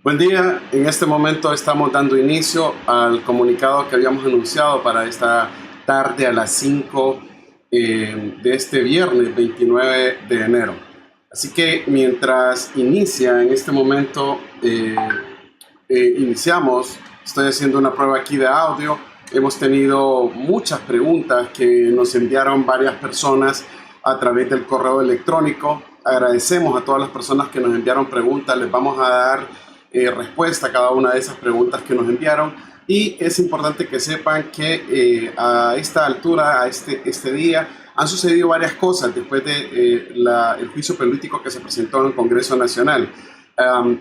Buen día, en este momento estamos dando inicio al comunicado que habíamos anunciado para esta tarde a las 5 de este viernes 29 de enero. Así que mientras inicia en este momento, iniciamos, estoy haciendo una prueba aquí de audio. Hemos tenido muchas preguntas que nos enviaron varias personas a través del correo electrónico. Agradecemos a todas las personas que nos enviaron preguntas, les vamos a dar respuesta a cada una de esas preguntas que nos enviaron, y es importante que sepan que a esta altura, a este día, han sucedido varias cosas después de el juicio político que se presentó en el Congreso Nacional.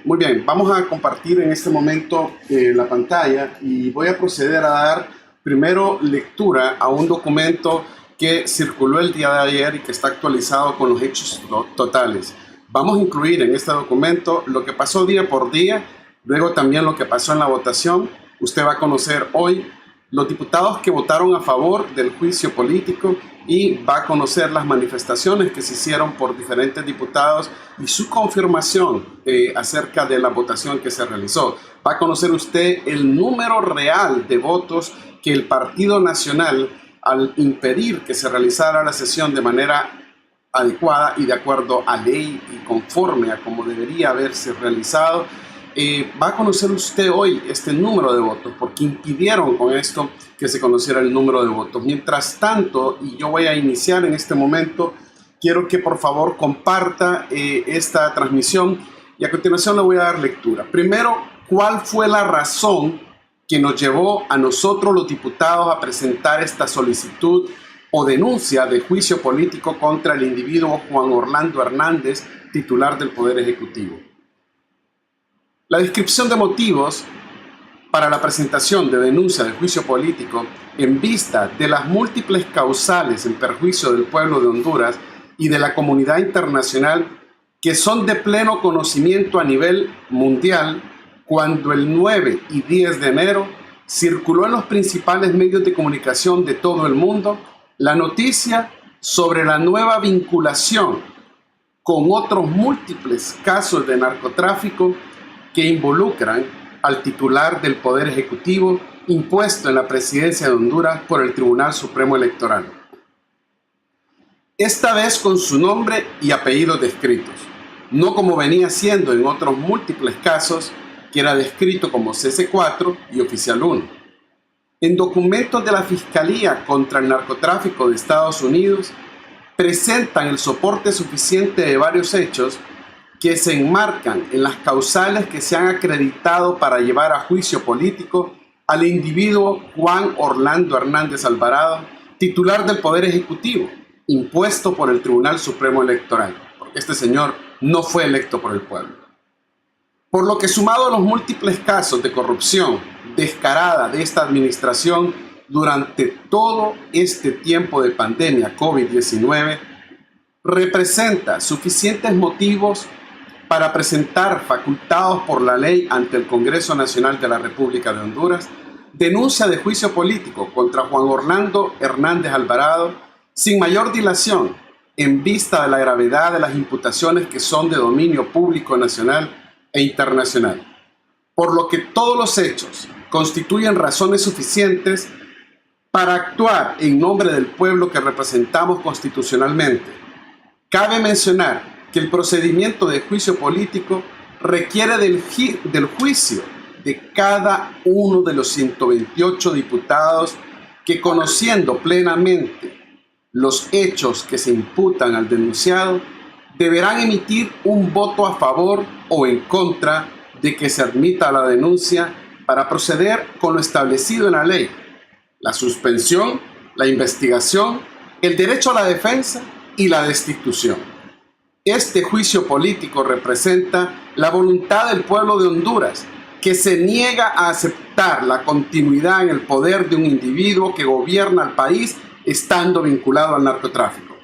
Muy bien, vamos a compartir en este momento la pantalla y voy a proceder a dar primero lectura a un documento que circuló el día de ayer y que está actualizado con los hechos totales. Vamos a incluir en este documento lo que pasó día por día, luego también lo que pasó en la votación. Usted va a conocer hoy los diputados que votaron a favor del juicio político y va a conocer las manifestaciones que se hicieron por diferentes diputados y su confirmación acerca de la votación que se realizó. Va a conocer usted el número real de votos que el Partido Nacional, al impedir que se realizara la sesión de manera adecuada y de acuerdo a ley y conforme a como debería haberse realizado, va a conocer usted hoy este número de votos, porque impidieron con esto que se conociera el número de votos. Mientras tanto, y yo voy a iniciar en este momento, quiero que por favor comparta esta transmisión y a continuación le voy a dar lectura. Primero, ¿cuál fue la razón que nos llevó a nosotros los diputados a presentar esta solicitud o denuncia de juicio político contra el individuo Juan Orlando Hernández, titular del Poder Ejecutivo? La descripción de motivos para la presentación de denuncia de juicio político en vista de las múltiples causales en perjuicio del pueblo de Honduras y de la comunidad internacional que son de pleno conocimiento a nivel mundial, cuando el 9 y 10 de enero circuló en los principales medios de comunicación de todo el mundo la noticia sobre la nueva vinculación con otros múltiples casos de narcotráfico que involucran al titular del Poder Ejecutivo impuesto en la presidencia de Honduras por el Tribunal Supremo Electoral. Esta vez con su nombre y apellidos descritos, no como venía siendo en otros múltiples casos, que era descrito como CC4 y Oficial 1. En documentos de la Fiscalía contra el Narcotráfico de Estados Unidos presentan el soporte suficiente de varios hechos que se enmarcan en las causales que se han acreditado para llevar a juicio político al individuo Juan Orlando Hernández Alvarado, titular del Poder Ejecutivo, impuesto por el Tribunal Supremo Electoral, porque este señor no fue electo por el pueblo. Por lo que, sumado a los múltiples casos de corrupción descarada de esta administración durante todo este tiempo de pandemia COVID-19, representa suficientes motivos para presentar, facultados por la ley ante el Congreso Nacional de la República de Honduras, denuncia de juicio político contra Juan Orlando Hernández Alvarado sin mayor dilación, en vista de la gravedad de las imputaciones que son de dominio público nacional e internacional, por lo que todos los hechos constituyen razones suficientes para actuar en nombre del pueblo que representamos constitucionalmente. Cabe mencionar que el procedimiento de juicio político requiere del juicio de cada uno de los 128 diputados que, conociendo plenamente los hechos que se imputan al denunciado, deberán emitir un voto a favor o en contra de que se admita la denuncia para proceder con lo establecido en la ley: la suspensión, la investigación, el derecho a la defensa y la destitución. Este juicio político representa la voluntad del pueblo de Honduras, que se niega a aceptar la continuidad en el poder de un individuo que gobierna el país estando vinculado al narcotráfico.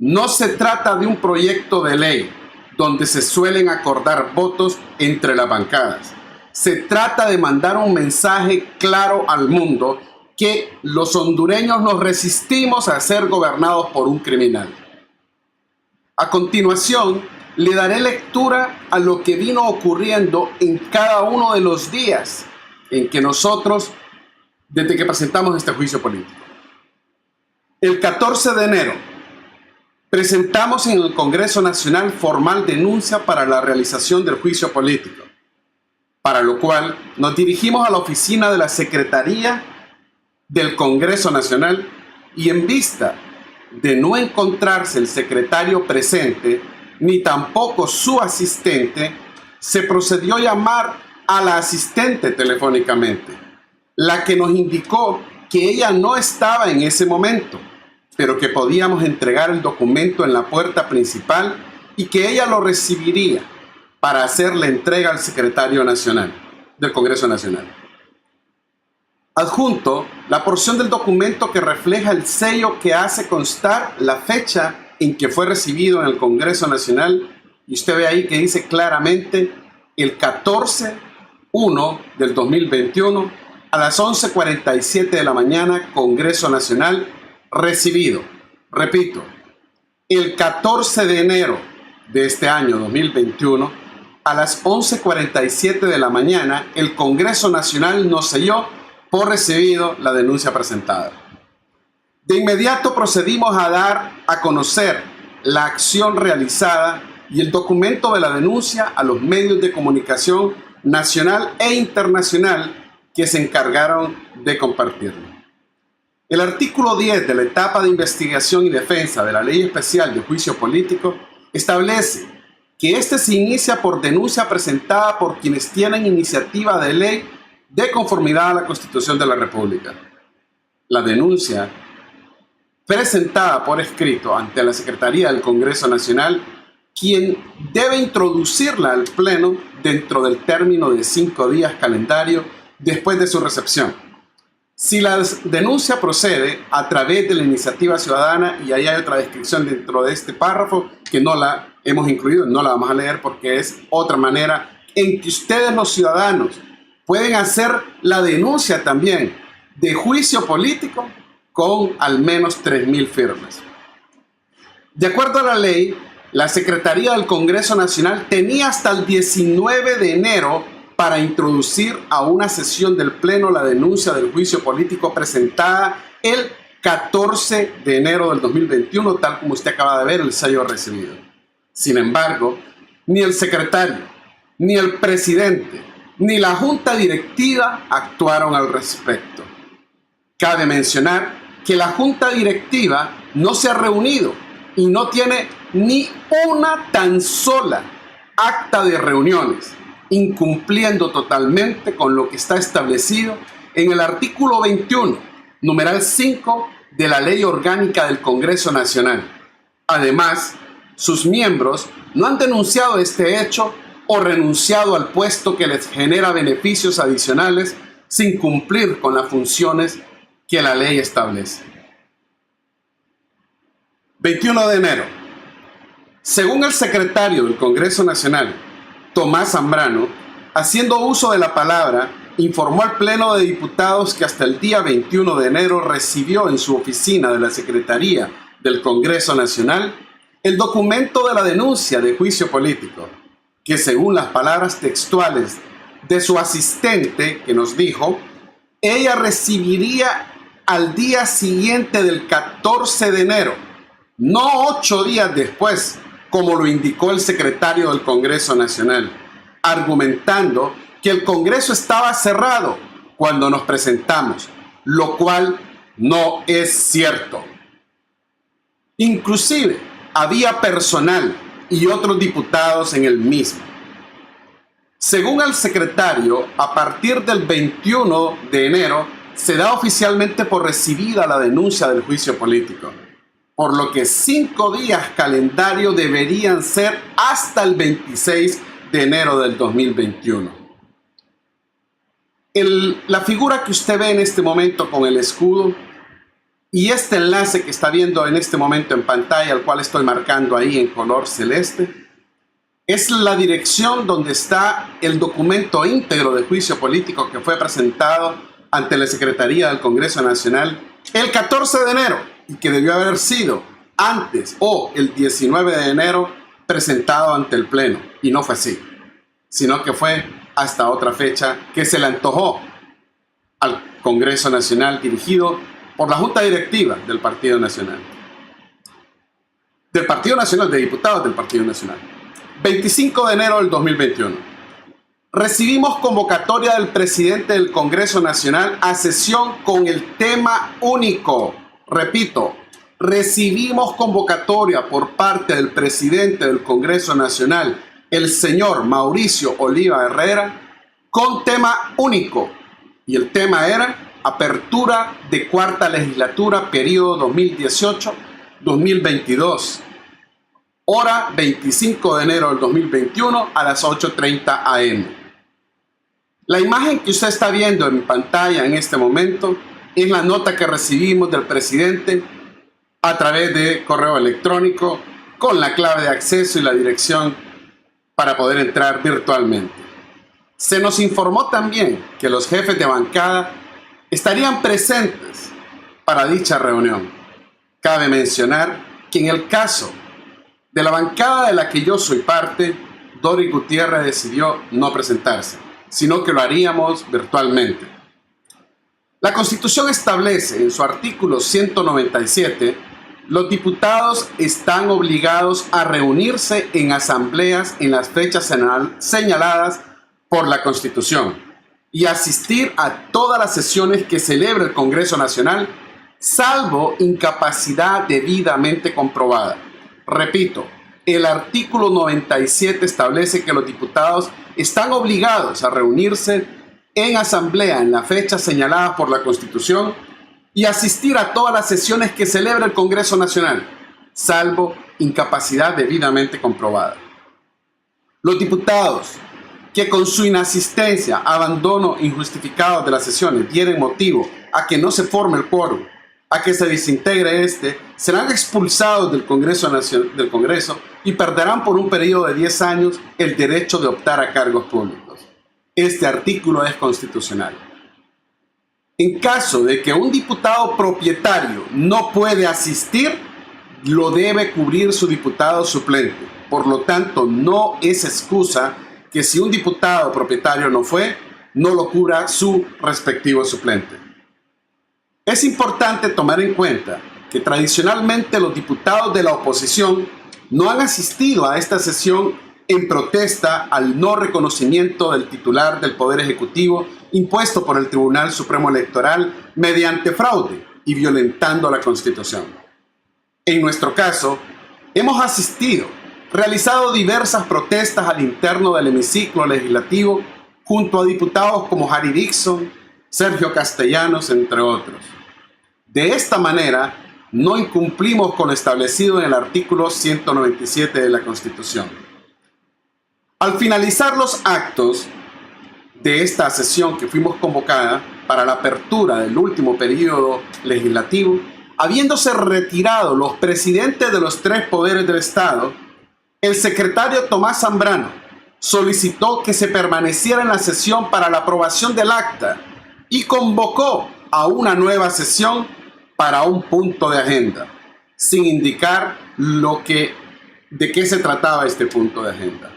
No se trata de un proyecto de ley donde se suelen acordar votos entre las bancadas. Se trata de mandar un mensaje claro al mundo que los hondureños nos resistimos a ser gobernados por un criminal. A continuación, le daré lectura a lo que vino ocurriendo en cada uno de los días en que nosotros, desde que presentamos este juicio político. El 14 de enero, presentamos en el Congreso Nacional formal denuncia para la realización del juicio político, para lo cual nos dirigimos a la oficina de la Secretaría del Congreso Nacional y en vista de no encontrarse el secretario presente, ni tampoco su asistente, se procedió a llamar a la asistente telefónicamente, la que nos indicó que ella no estaba en ese momento, pero que podíamos entregar el documento en la puerta principal y que ella lo recibiría para hacer la entrega al secretario nacional del Congreso Nacional. Adjunto la porción del documento que refleja el sello que hace constar la fecha en que fue recibido en el Congreso Nacional, y usted ve ahí que dice claramente el 14/1 del 2021 a las 11:47 de la mañana, Congreso Nacional, recibido. Repito, el 14 de enero de este año 2021 a las 11:47 de la mañana, el Congreso Nacional nos selló por recibido la denuncia presentada. De inmediato procedimos a dar a conocer la acción realizada y el documento de la denuncia a los medios de comunicación nacional e internacional que se encargaron de compartirlo. El artículo 10 de la etapa de investigación y defensa de la Ley Especial de Juicio Político establece que este se inicia por denuncia presentada por quienes tienen iniciativa de ley de conformidad a la Constitución de la República. La denuncia presentada por escrito ante la Secretaría del Congreso Nacional, quien debe introducirla al Pleno dentro del término de 5 días calendario después de su recepción. Si la denuncia procede a través de la iniciativa ciudadana, y ahí hay otra descripción dentro de este párrafo que no la hemos incluido, no la vamos a leer porque es otra manera en que ustedes los ciudadanos pueden hacer la denuncia también de juicio político con al menos 3,000 firmas. De acuerdo a la ley, la Secretaría del Congreso Nacional tenía hasta el 19 de enero para introducir a una sesión del Pleno la denuncia del juicio político presentada el 14 de enero del 2021, tal como usted acaba de ver el sello recibido. Sin embargo, ni el secretario, ni el presidente, ni la junta directiva actuaron al respecto. Cabe mencionar que la junta directiva no se ha reunido y no tiene ni una tan sola acta de reuniones, incumpliendo totalmente con lo que está establecido en el artículo 21, numeral 5 de la Ley Orgánica del Congreso Nacional. Además, sus miembros no han denunciado este hecho o renunciado al puesto que les genera beneficios adicionales sin cumplir con las funciones que la ley establece. 21 de enero. Según el secretario del Congreso Nacional, Tomás Zambrano, haciendo uso de la palabra, informó al Pleno de Diputados que hasta el día 21 de enero recibió en su oficina de la Secretaría del Congreso Nacional el documento de la denuncia de juicio político, que según las palabras textuales de su asistente, que nos dijo, ella recibiría al día siguiente del 14 de enero, no 8 días después, como lo indicó el secretario del Congreso Nacional, argumentando que el Congreso estaba cerrado cuando nos presentamos, lo cual no es cierto. Inclusive, había personal y otros diputados en el mismo. Según el secretario, a partir del 21 de enero se da oficialmente por recibida la denuncia del juicio político, por lo que 5 días calendario deberían ser hasta el 26 de enero del 2021. La figura que usted ve en este momento con el escudo y este enlace que está viendo en este momento en pantalla, al cual estoy marcando ahí en color celeste, es la dirección donde está el documento íntegro de juicio político que fue presentado ante la Secretaría del Congreso Nacional el 14 de enero y que debió haber sido antes o el 19 de enero presentado ante el Pleno. Y no fue así, sino que fue hasta otra fecha que se le antojó al Congreso Nacional dirigido por la Junta Directiva del Partido Nacional. De diputados del Partido Nacional. 25 de enero del 2021. Recibimos convocatoria del presidente del Congreso Nacional a sesión con el tema único. Repito, recibimos convocatoria por parte del presidente del Congreso Nacional, el señor Mauricio Oliva Herrera, con tema único. Y el tema era apertura de cuarta legislatura, periodo 2018-2022. Hora 25 de enero del 2021 a las 8:30 am. La imagen que usted está viendo en pantalla en este momento es la nota que recibimos del presidente a través de correo electrónico con la clave de acceso y la dirección para poder entrar virtualmente. Se nos informó también que los jefes de bancada estarían presentes para dicha reunión. Cabe mencionar que en el caso de la bancada de la que yo soy parte, Dori Gutiérrez decidió no presentarse, sino que lo haríamos virtualmente. La Constitución establece en su artículo 197, los diputados están obligados a reunirse en asambleas en las fechas señaladas por la Constitución y asistir a todas las sesiones que celebre el Congreso Nacional, salvo incapacidad debidamente comprobada. Repito, el artículo 97 establece que los diputados están obligados a reunirse en asamblea en la fecha señalada por la Constitución y asistir a todas las sesiones que celebra el Congreso Nacional, salvo incapacidad debidamente comprobada. Los diputados que con su inasistencia, abandono injustificado de las sesiones dieren motivo a que no se forme el quórum, a que se desintegre serán expulsados del Congreso y perderán por un periodo de 10 años el derecho de optar a cargos públicos. Este artículo es constitucional. En caso de que un diputado propietario no puede asistir, lo debe cubrir su diputado suplente. Por lo tanto, no es excusa que si un diputado propietario no fue, no lo cubra su respectivo suplente. Es importante tomar en cuenta que tradicionalmente los diputados de la oposición no han asistido a esta sesión en protesta al no reconocimiento del titular del Poder Ejecutivo impuesto por el Tribunal Supremo Electoral mediante fraude y violentando la Constitución. En nuestro caso, hemos asistido, realizado diversas protestas al interno del hemiciclo legislativo junto a diputados como Harry Dixon, Sergio Castellanos, entre otros. De esta manera, no incumplimos con lo establecido en el artículo 197 de la Constitución. Al finalizar los actos de esta sesión que fuimos convocada para la apertura del último periodo legislativo, habiéndose retirado los presidentes de los 3 poderes del Estado, el secretario Tomás Zambrano solicitó que se permaneciera en la sesión para la aprobación del acta y convocó a una nueva sesión para un punto de agenda, sin indicar de qué se trataba este punto de agenda.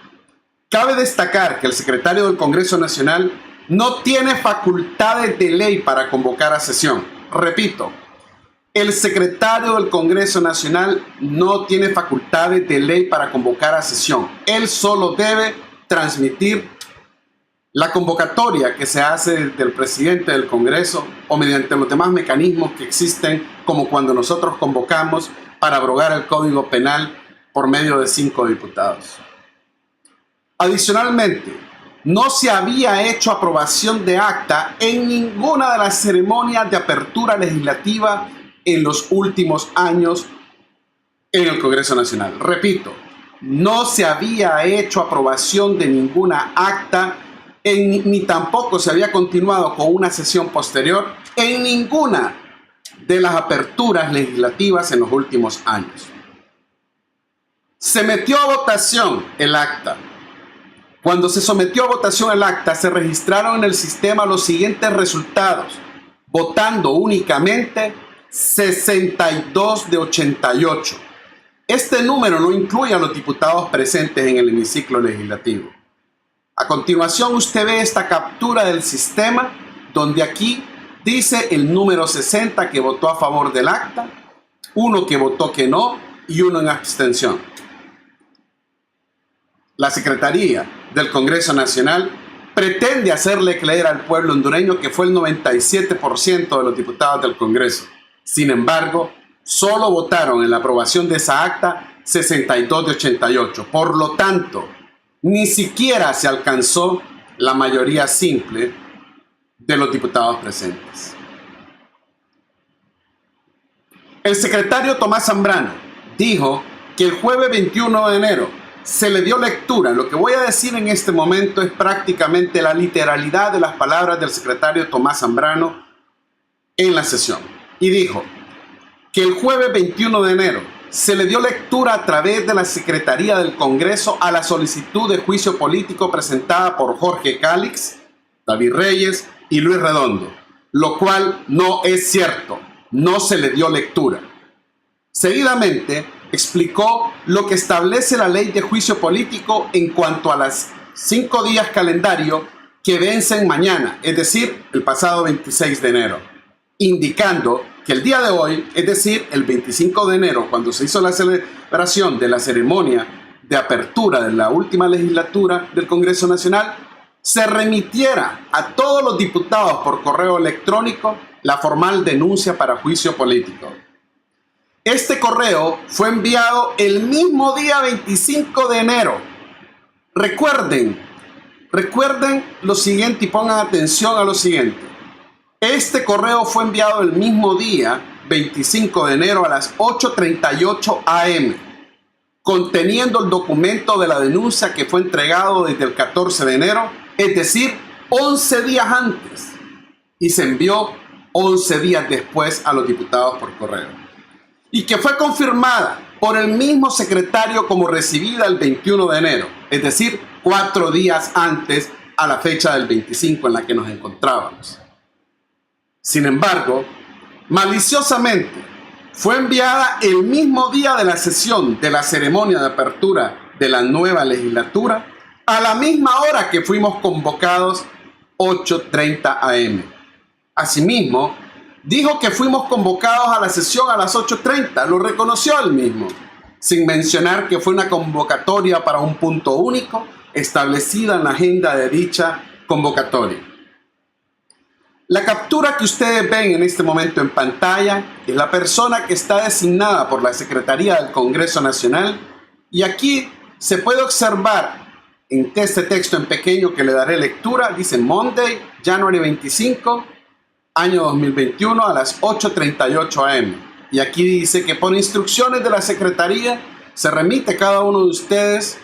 Cabe destacar que el secretario del Congreso Nacional no tiene facultades de ley para convocar a sesión. Repito, el secretario del Congreso Nacional no tiene facultades de ley para convocar a sesión. Él solo debe transmitir la convocatoria que se hace del presidente del Congreso o mediante los demás mecanismos que existen, como cuando nosotros convocamos para abrogar el Código Penal por medio de 5 diputados. Adicionalmente, no se había hecho aprobación de acta en ninguna de las ceremonias de apertura legislativa en los últimos años en el Congreso Nacional. Repito, no se había hecho aprobación de ninguna acta ni tampoco se había continuado con una sesión posterior en ninguna de las aperturas legislativas en los últimos años. Se metió a votación el acta. Cuando se sometió a votación el acta, se registraron en el sistema los siguientes resultados, votando únicamente 62 de 88. Este número no incluye a los diputados presentes en el hemiciclo legislativo. A continuación usted ve esta captura del sistema donde aquí dice el número 60 que votó a favor del acta, uno que votó que no y uno en abstención. La Secretaría del Congreso Nacional pretende hacerle creer al pueblo hondureño que fue el 97% de los diputados del Congreso. Sin embargo, solo votaron en la aprobación de esa acta 62 de 88. Por lo tanto, ni siquiera se alcanzó la mayoría simple de los diputados presentes. El secretario Tomás Zambrano dijo que el jueves 21 de enero se le dio lectura. Lo que voy a decir en este momento es prácticamente la literalidad de las palabras del secretario Tomás Zambrano en la sesión. Y dijo que el jueves 21 de enero se le dio lectura a través de la Secretaría del Congreso a la solicitud de juicio político presentada por Jorge Calix, David Reyes y Luis Redondo, lo cual no es cierto, no se le dio lectura. Seguidamente explicó lo que establece la ley de juicio político en cuanto a las 5 días calendario que vencen mañana, es decir, el pasado 26 de enero, indicando que el día de hoy, es decir, el 25 de enero, cuando se hizo la celebración de la ceremonia de apertura de la última legislatura del Congreso Nacional, se remitiera a todos los diputados por correo electrónico la formal denuncia para juicio político. Este correo fue enviado el mismo día 25 de enero. Recuerden lo siguiente y pongan atención a lo siguiente. Este correo fue enviado el mismo día 25 de enero a las 8:38 am, conteniendo el documento de la denuncia que fue entregado desde el 14 de enero, es decir, 11 días antes, y se envió 11 días después a los diputados por correo, y que fue confirmada por el mismo secretario como recibida el 21 de enero, es decir, 4 días antes a la fecha del 25 en la que nos encontrábamos. Sin embargo, maliciosamente fue enviada el mismo día de la sesión de la ceremonia de apertura de la nueva legislatura, a la misma hora que fuimos convocados, 8:30 am. Asimismo, dijo que fuimos convocados a la sesión a las 8:30, lo reconoció él mismo, sin mencionar que fue una convocatoria para un punto único establecida en la agenda de dicha convocatoria. La captura que ustedes ven en este momento en pantalla es la persona que está designada por la Secretaría del Congreso Nacional, y aquí se puede observar en este texto en pequeño que le daré lectura, dice Monday, January 25, año 2021 a las 8:38 am. Y aquí dice que por instrucciones de la Secretaría se remite a cada uno de ustedes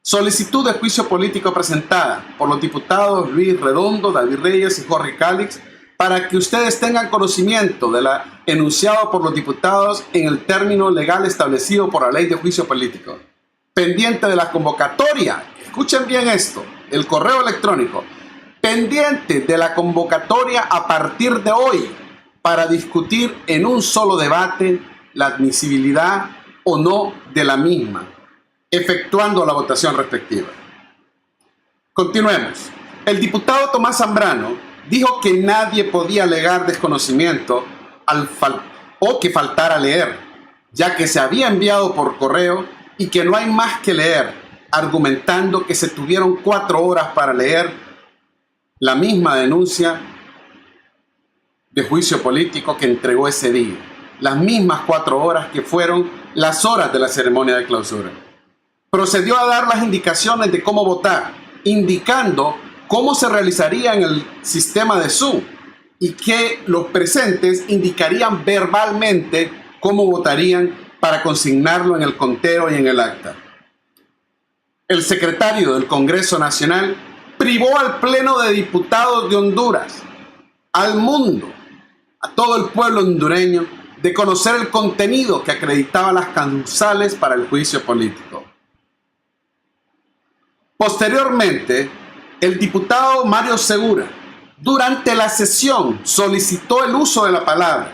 solicitud de juicio político presentada por los diputados Luis Redondo, David Reyes y Jorge Calix, para que ustedes tengan conocimiento de la enunciado por los diputados en el término legal establecido por la ley de juicio político. Pendiente de la convocatoria, escuchen bien esto, el correo electrónico, pendiente de la convocatoria a partir de hoy para discutir en un solo debate la admisibilidad o no de la misma, efectuando la votación respectiva. Continuemos. El diputado Tomás Zambrano dijo que nadie podía alegar desconocimiento o que faltara leer, ya que se había enviado por correo y que no hay más que leer, argumentando que se tuvieron 4 horas para leer la misma denuncia de juicio político que entregó ese día, las mismas 4 horas que fueron las horas de la ceremonia de clausura. Procedió a dar las indicaciones de cómo votar, indicando cómo se realizaría en el sistema de Zoom y que los presentes indicarían verbalmente cómo votarían para consignarlo en el conteo y en el acta. El secretario del Congreso Nacional privó al Pleno de Diputados de Honduras, al mundo, a todo el pueblo hondureño, de conocer el contenido que acreditaba las causales para el juicio político. Posteriormente, el diputado Mario Segura, durante la sesión, solicitó el uso de la palabra.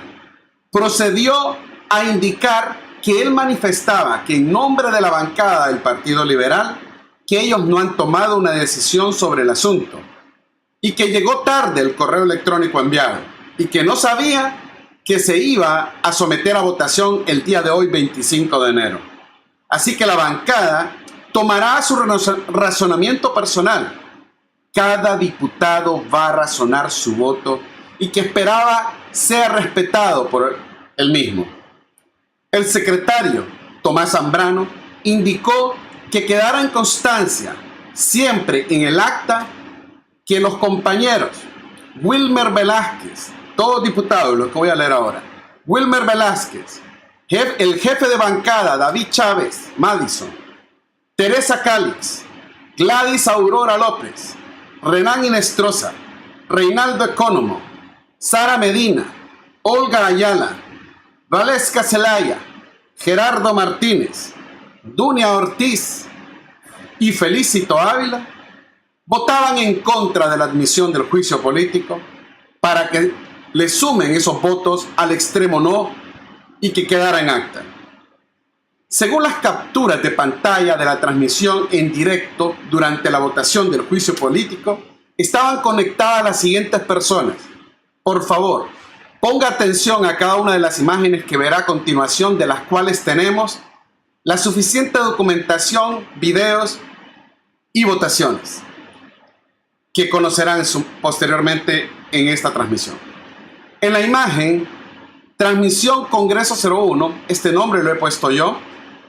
Procedió a indicar que él manifestaba que en nombre de la bancada del Partido Liberal, que ellos no han tomado una decisión sobre el asunto y que llegó tarde el correo electrónico enviado y que no sabía que se iba a someter a votación el día de hoy, 25 de enero. Así que la bancada tomará su razonamiento personal. Cada diputado va a razonar su voto y que esperaba sea respetado por él mismo. El secretario Tomás Zambrano indicó que quedara en constancia siempre en el acta que los compañeros Wilmer Velázquez, todos diputados, lo que voy a leer ahora, Wilmer Velázquez, el jefe de bancada David Chávez Madison, Teresa Calix, Gladys Aurora López, Renan Inestrosa, Reinaldo Economo, Sara Medina, Olga Ayala, Valesca Zelaya, Gerardo Martínez, Dunia Ortiz y Felicito Ávila votaban en contra de la admisión del juicio político para que le sumen esos votos al extremo no y que quedara en acta. Según las capturas de pantalla de la transmisión en directo durante la votación del juicio político, estaban conectadas las siguientes personas. Por favor, ponga atención a cada una de las imágenes que verá a continuación, de las cuales tenemos la suficiente documentación, videos y votaciones que conocerán posteriormente en esta transmisión. En la imagen, transmisión Congreso 01, este nombre lo he puesto yo,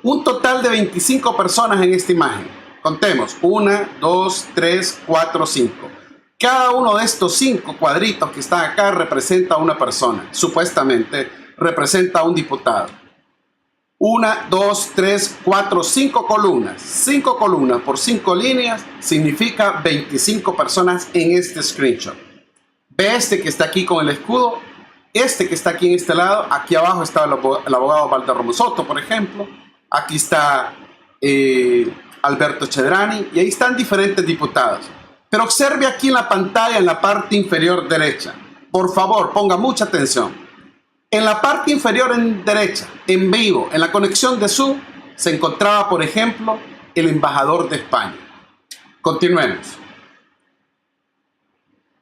un total de 25 personas en esta imagen. Contemos, 1, 2, 3, 4, 5. Cada uno de estos 5 cuadritos que están acá representa a una persona, supuestamente representa a un diputado. 1, 2, 3, 4, 5 columnas. 5 columnas por 5 líneas significa 25 personas en este screenshot. Ve este que está aquí con el escudo, este que está aquí en este lado, aquí abajo está el abogado Valderrama Soto, por ejemplo, aquí está Alberto Chedrani, y ahí están diferentes diputados. Pero observe aquí en la pantalla, en la parte inferior derecha, por favor, ponga mucha atención. En la parte inferior derecha, en vivo, en la conexión de Zoom, se encontraba, por ejemplo, el embajador de España. Continuemos.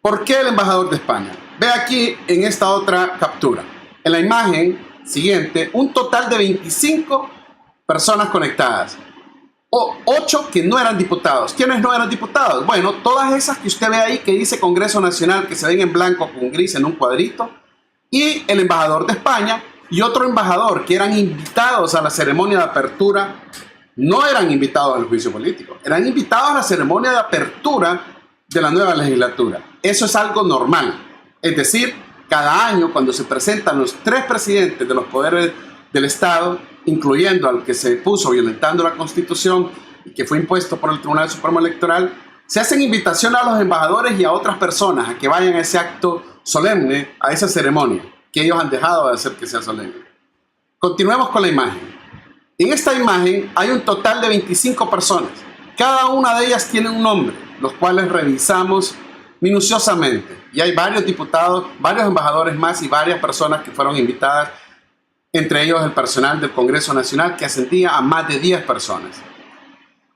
¿Por qué el embajador de España? Ve aquí en esta otra captura. En la imagen siguiente, un total de 25 personas conectadas. 8 que no eran diputados. ¿Quiénes no eran diputados? Bueno, todas esas que usted ve ahí que dice Congreso Nacional, que se ven en blanco con gris en un cuadrito, y el embajador de España y otro embajador que eran invitados a la ceremonia de apertura. No eran invitados al juicio político, eran invitados a la ceremonia de apertura de la nueva legislatura. Eso es algo normal. Es decir, cada año cuando se presentan los 3 presidentes de los poderes del Estado, incluyendo al que se puso violentando la Constitución y que fue impuesto por el Tribunal Supremo Electoral, se hacen invitaciones a los embajadores y a otras personas a que vayan a ese acto solemne, a esa ceremonia que ellos han dejado de hacer que sea solemne. Continuemos con la imagen. En esta imagen hay un total de 25 personas. Cada una de ellas tiene un nombre, los cuales revisamos minuciosamente. Y hay varios diputados, varios embajadores más y varias personas que fueron invitadas, entre ellos el personal del Congreso Nacional, que ascendía a más de 10 personas.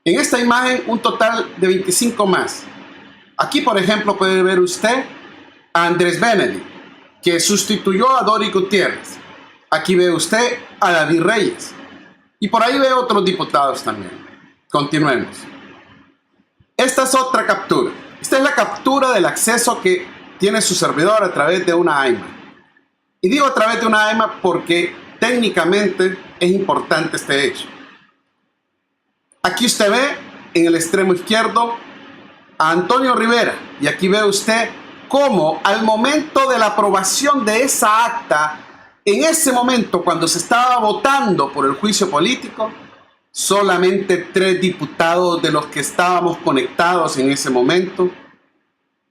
En esta imagen, un total de 25 más. Aquí, por ejemplo, puede ver usted a Andrés Benedict, que sustituyó a Dori Gutiérrez. Aquí ve usted a David Reyes. Y por ahí ve otros diputados también. Continuemos. Esta es otra captura. Esta es la captura del acceso que tiene su servidor a través de una AIMA. Y digo a través de una AIMA porque técnicamente es importante este hecho. Aquí usted ve en el extremo izquierdo a Antonio Rivera. Y aquí ve usted cómo al momento de la aprobación de esa acta, en ese momento cuando se estaba votando por el juicio político, solamente 3 diputados de los que estábamos conectados en ese momento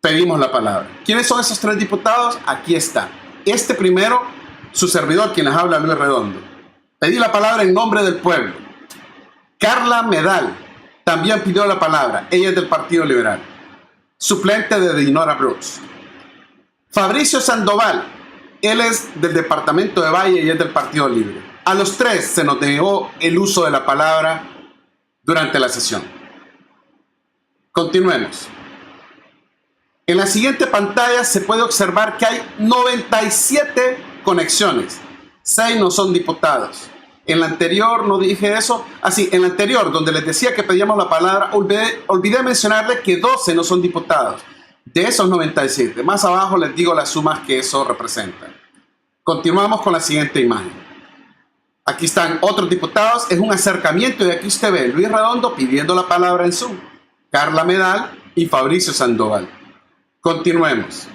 pedimos la palabra. ¿Quiénes son esos 3 diputados? Aquí está. Este primero, su servidor, quien les habla, Luis Redondo. Pedí la palabra en nombre del pueblo. Carla Medal también pidió la palabra. Ella es del Partido Liberal, suplente de Dinora Brooks. Fabricio Sandoval, él es del departamento de Valle y es del Partido Libre. A los tres se nos negó el uso de la palabra durante la sesión. Continuemos. En la siguiente pantalla se puede observar que hay 97 conexiones. 6 no son diputados. En la anterior no dije eso. Así, en la anterior, donde les decía que pedíamos la palabra, olvidé mencionarles que 12 no son diputados. De esos 97. Más abajo les digo las sumas que eso representa. Continuamos con la siguiente imagen. Aquí están otros diputados. Es un acercamiento y aquí usted ve Luis Redondo pidiendo la palabra en Zoom, Carla Medal y Fabricio Sandoval. Continuemos.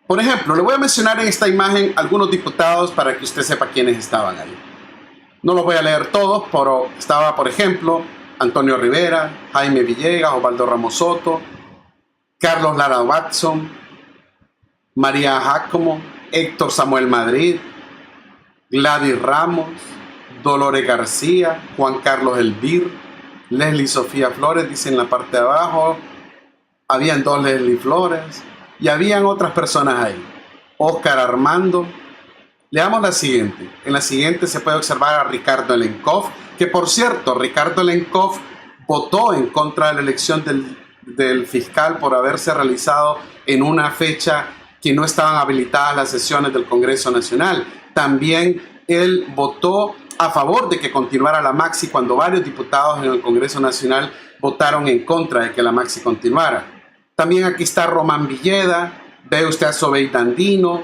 Por ejemplo, le voy a mencionar en esta imagen algunos diputados para que usted sepa quiénes estaban ahí. No los voy a leer todos, pero estaba, por ejemplo, Antonio Rivera, Jaime Villegas, Osvaldo Ramos Soto, Carlos Lara Watson, María Jácomo, Héctor Samuel Madrid, Gladys Ramos, Dolores García, Juan Carlos Elvir, Leslie Sofía Flores, dice en la parte de abajo. Habían 2 Leslie Flores y habían otras personas ahí. Oscar Armando. Leamos la siguiente. En la siguiente se puede observar a Ricardo Lenkov, que por cierto, Ricardo Lenkov votó en contra de la elección del fiscal por haberse realizado en una fecha que no estaban habilitadas las sesiones del Congreso Nacional. También él votó a favor de que continuara la Maxi cuando varios diputados en el Congreso Nacional votaron en contra de que la Maxi continuara. También aquí está Román Villeda, ve usted a Sobeida Andino,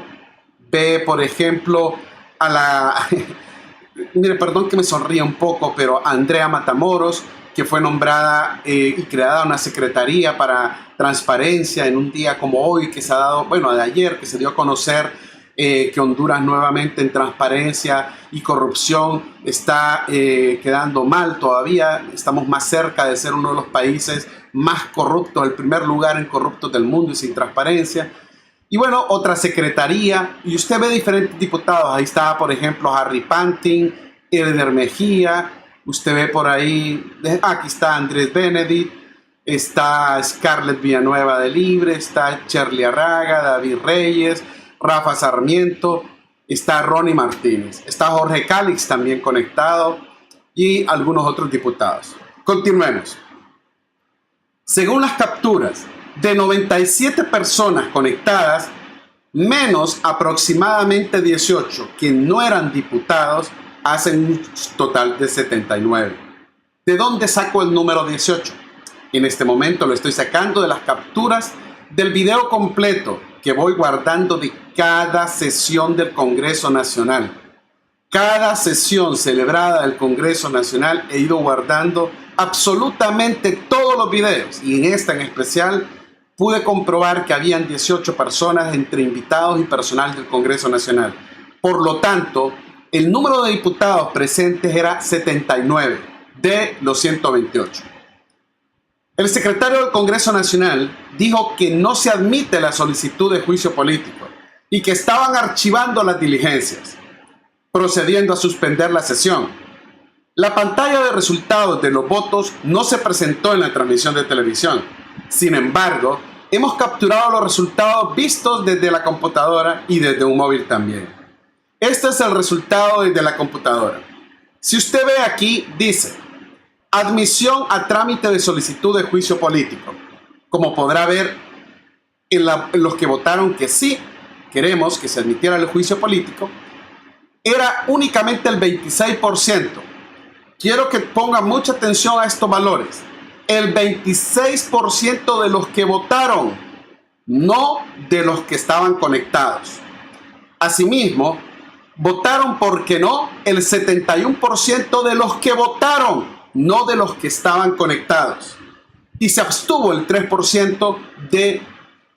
ve por ejemplo a la, mire, perdón que me sonría un poco, pero a Andrea Matamoros, que fue nombrada y creada una secretaría para transparencia en un día como hoy, que se ha dado, bueno, de ayer, que se dio a conocer que Honduras nuevamente en transparencia y corrupción está quedando mal todavía. Estamos más cerca de ser uno de los países más corruptos, el primer lugar en corruptos del mundo y sin transparencia. Y bueno, otra secretaría, y usted ve diferentes diputados. Ahí está, por ejemplo, Harry Pantin, Eder Mejía, usted ve por ahí, aquí está Andrés Benedict, está Scarlett Villanueva de Libre, está Shirley Arraga, David Reyes, Rafa Sarmiento, está Ronnie Martínez, está Jorge Calix también conectado y algunos otros diputados. Continuemos. Según las capturas, de 97 personas conectadas, menos aproximadamente 18 que no eran diputados, hacen un total de 79. ¿De dónde saco el número 18? En este momento lo estoy sacando de las capturas del video completo que voy guardando de cada sesión del Congreso Nacional. Cada sesión celebrada del Congreso Nacional he ido guardando absolutamente todos los videos, y en esta en especial pude comprobar que habían 18 personas entre invitados y personal del Congreso Nacional. Por lo tanto, el número de diputados presentes era 79 de los 128. El secretario del Congreso Nacional dijo que no se admite la solicitud de juicio político y que estaban archivando las diligencias, procediendo a suspender la sesión. La pantalla de resultados de los votos no se presentó en la transmisión de televisión. Sin embargo, hemos capturado los resultados vistos desde la computadora y desde un móvil también. Este es el resultado desde la computadora. Si usted ve aquí, dice: admisión a trámite de solicitud de juicio político. Como podrá ver, en los que votaron que sí queremos que se admitiera el juicio político, era únicamente el 26%. Quiero que ponga mucha atención a estos valores. El 26% de los que votaron, no de los que estaban conectados. Asimismo, votaron porque no el 71% de los que votaron, no de los que estaban conectados. Y se abstuvo el 3% de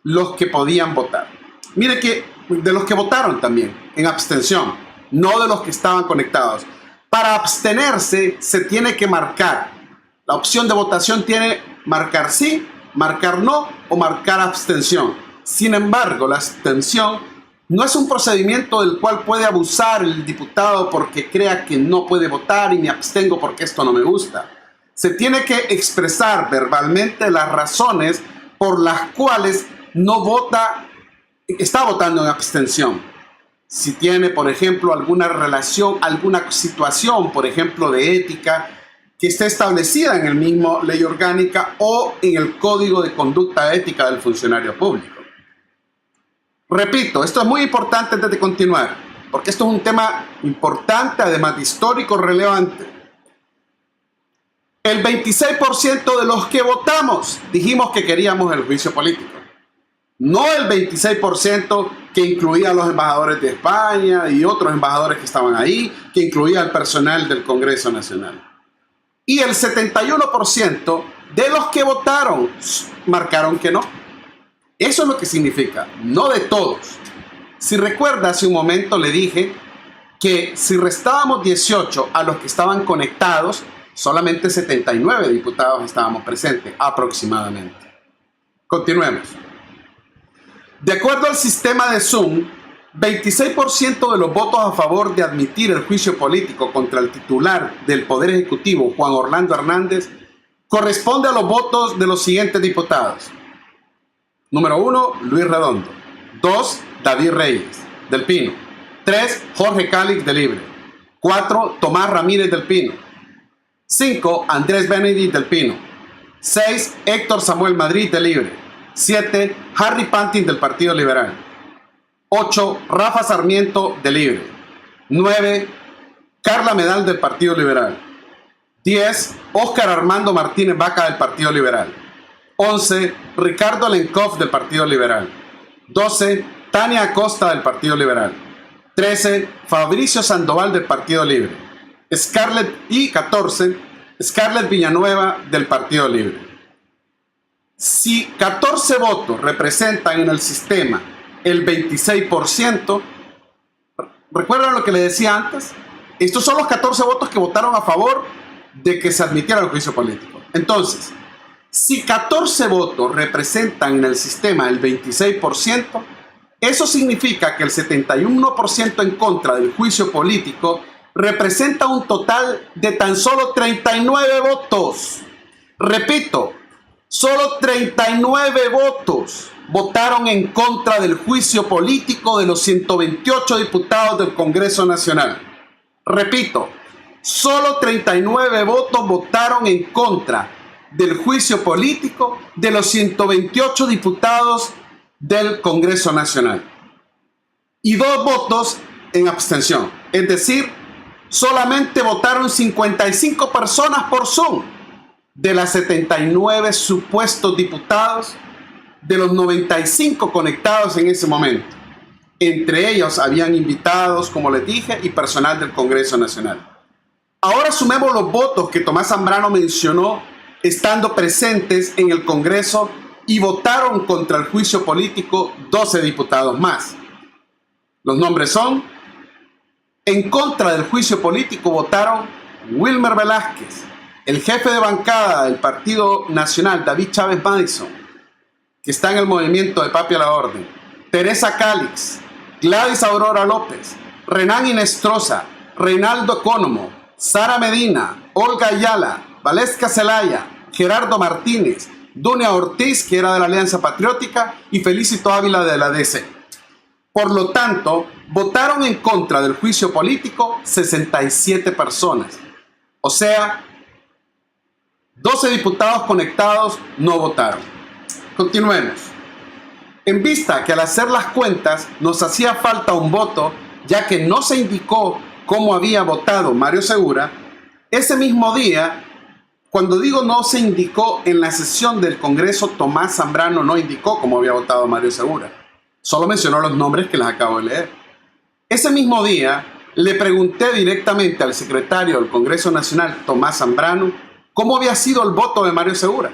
los que podían votar. Mire que de los que votaron también, en abstención, no de los que estaban conectados. Para abstenerse se tiene que marcar. La opción de votación tiene marcar sí, marcar no o marcar abstención. Sin embargo, la abstención no es un procedimiento del cual puede abusar el diputado porque crea que no puede votar y me abstengo porque esto no me gusta. Se tiene que expresar verbalmente las razones por las cuales no vota está votando en abstención. Si tiene, por ejemplo, alguna relación, alguna situación, por ejemplo, de ética que esté establecida en el mismo ley orgánica o en el Código de Conducta Ética del Funcionario Público. Repito, esto es muy importante antes de continuar, porque esto es un tema importante, además de histórico, relevante. El 26% de los que votamos dijimos que queríamos el juicio político. No el 26% que incluía a los embajadores de España y otros embajadores que estaban ahí, que incluía al personal del Congreso Nacional. Y el 71% de los que votaron marcaron que no. Eso es lo que significa, no de todos. Si recuerda, hace un momento le dije que si restábamos 18 a los que estaban conectados, solamente 79 diputados estábamos presentes, aproximadamente. Continuemos. De acuerdo al sistema de Zoom, 26% de los votos a favor de admitir el juicio político contra el titular del Poder Ejecutivo, Juan Orlando Hernández, corresponde a los votos de los siguientes diputados. Número 1, Luis Redondo. 2, David Reyes, del Pino. 3, Jorge Calix, de Libre. 4, Tomás Ramírez, del Pino. 5, Andrés Benedict, del Pino. 6, Héctor Samuel Madrid, de Libre. 7, Harry Pantin, del Partido Liberal. 8, Rafa Sarmiento, de Libre. 9, Carla Medal, del Partido Liberal. 10, Óscar Armando Martínez Vaca, del Partido Liberal. 11, Ricardo Lenkov, del Partido Liberal. 12, Tania Acosta, del Partido Liberal. 13, Fabricio Sandoval, del Partido Libre. 14, Scarlett Villanueva, del Partido Libre. Si 14 votos representan en el sistema el 26%, ¿recuerdan lo que le decía antes? Estos son los 14 votos que votaron a favor de que se admitiera el juicio político. Entonces, si 14 votos representan en el sistema el 26%, eso significa que el 71% en contra del juicio político representa un total de tan solo 39 votos. Repito, solo 39 votos votaron en contra del juicio político de los 128 diputados del Congreso Nacional. Repito, solo 39 votos votaron en contra del juicio político de los 128 diputados del Congreso Nacional. Y 2 votos en abstención. Es decir, solamente votaron 55 personas por Zoom de las 79 supuestos diputados de los 95 conectados en ese momento. Entre ellos habían invitados, como les dije, y personal del Congreso Nacional. Ahora sumemos los votos que Tomás Zambrano mencionó estando presentes en el Congreso y votaron contra el juicio político 12 diputados más. Los nombres son: en contra del juicio político votaron Wilmer Velázquez, el jefe de bancada del Partido Nacional, David Chávez Madison, que está en el movimiento de Papi a la Orden, Teresa Calix, Gladys Aurora López, Renan Inestrosa, Reinaldo Cónomo, Sara Medina, Olga Ayala, Valesca Zelaya, Gerardo Martínez, Dunia Ortiz, que era de la Alianza Patriótica, y Felicito Ávila, de la DC. Por lo tanto, votaron en contra del juicio político 67 personas. O sea, 12 diputados conectados no votaron. Continuemos. En vista que al hacer las cuentas nos hacía falta un voto, ya que no se indicó cómo había votado Mario Segura, ese mismo día, cuando digo no se indicó, en la sesión del Congreso, Tomás Zambrano no indicó cómo había votado Mario Segura. Solo mencionó los nombres que les acabo de leer. Ese mismo día le pregunté directamente al secretario del Congreso Nacional, Tomás Zambrano, cómo había sido el voto de Mario Segura.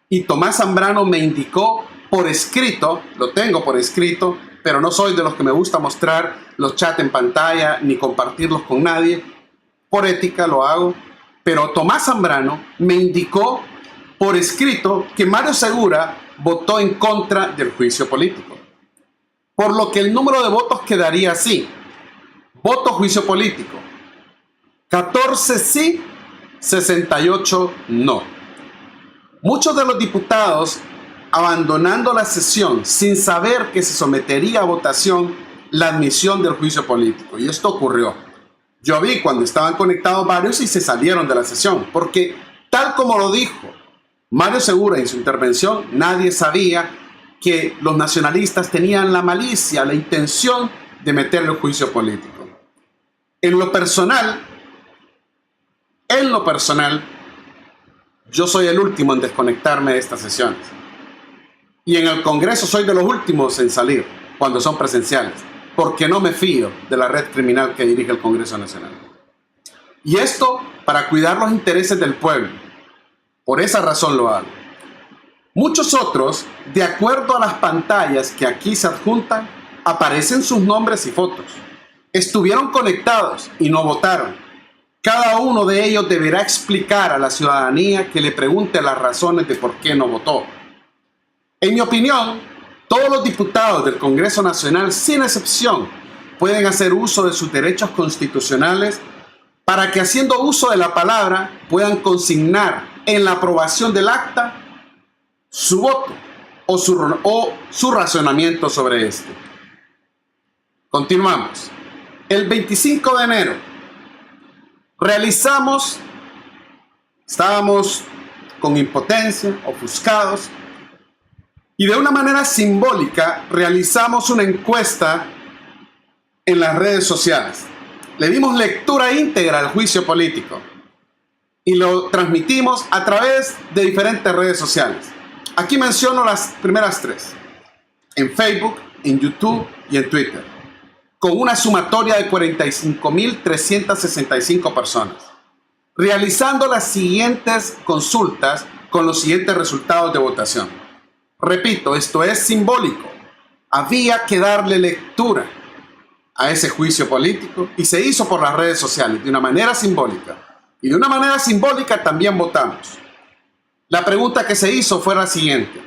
Y Tomás Zambrano me indicó por escrito, lo tengo por escrito, pero no soy de los que me gusta mostrar los chats en pantalla ni compartirlos con nadie. Por ética lo hago. Pero Tomás Zambrano me indicó por escrito que Mario Segura votó en contra del juicio político. Por lo que el número de votos quedaría así: voto juicio político, 14 sí, 68 no. Muchos de los diputados abandonando la sesión sin saber que se sometería a votación la admisión del juicio político. Y esto ocurrió. Yo vi cuando estaban conectados varios y se salieron de la sesión, porque tal como lo dijo Mario Segura en su intervención, nadie sabía que los nacionalistas tenían la malicia, la intención de meterle el juicio político. En lo personal, yo soy el último en desconectarme de estas sesiones. Y en el Congreso soy de los últimos en salir cuando son presenciales, porque no me fío de la red criminal que dirige el Congreso Nacional. Y esto para cuidar los intereses del pueblo. Por esa razón lo hago. Muchos otros, de acuerdo a las pantallas que aquí se adjuntan, aparecen sus nombres y fotos. Estuvieron conectados y no votaron. Cada uno de ellos deberá explicar a la ciudadanía que le pregunte las razones de por qué no votó. En mi opinión, todos los diputados del Congreso Nacional, sin excepción, pueden hacer uso de sus derechos constitucionales para que, haciendo uso de la palabra, puedan consignar en la aprobación del acta su voto o su razonamiento sobre este. Continuamos. El 25 de enero estábamos con impotencia, ofuscados, y de una manera simbólica realizamos una encuesta en las redes sociales. Le dimos lectura íntegra al juicio político y lo transmitimos a través de diferentes redes sociales. Aquí menciono las primeras tres: en Facebook, en YouTube y en Twitter, con una sumatoria de 45.365 personas, realizando las siguientes consultas con los siguientes resultados de votación. Repito, esto es simbólico. Había que darle lectura a ese juicio político y se hizo por las redes sociales de una manera simbólica. Y de una manera simbólica también votamos. La pregunta que se hizo fue la siguiente: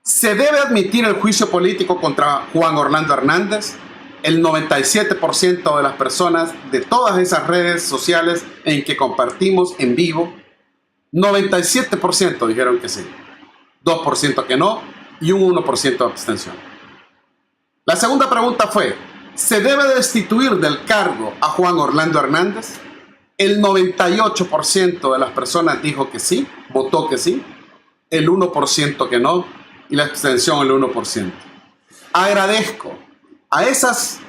¿se debe admitir el juicio político contra Juan Orlando Hernández? El 97% de las personas de todas esas redes sociales en que compartimos en vivo, 97% dijeron que sí, 2% que no y un 1% de abstención. La segunda pregunta fue: ¿se debe destituir del cargo a Juan Orlando Hernández? El 98% de las personas dijo que sí, votó que sí, el 1% que no y la abstención el 1%. Agradezco a esas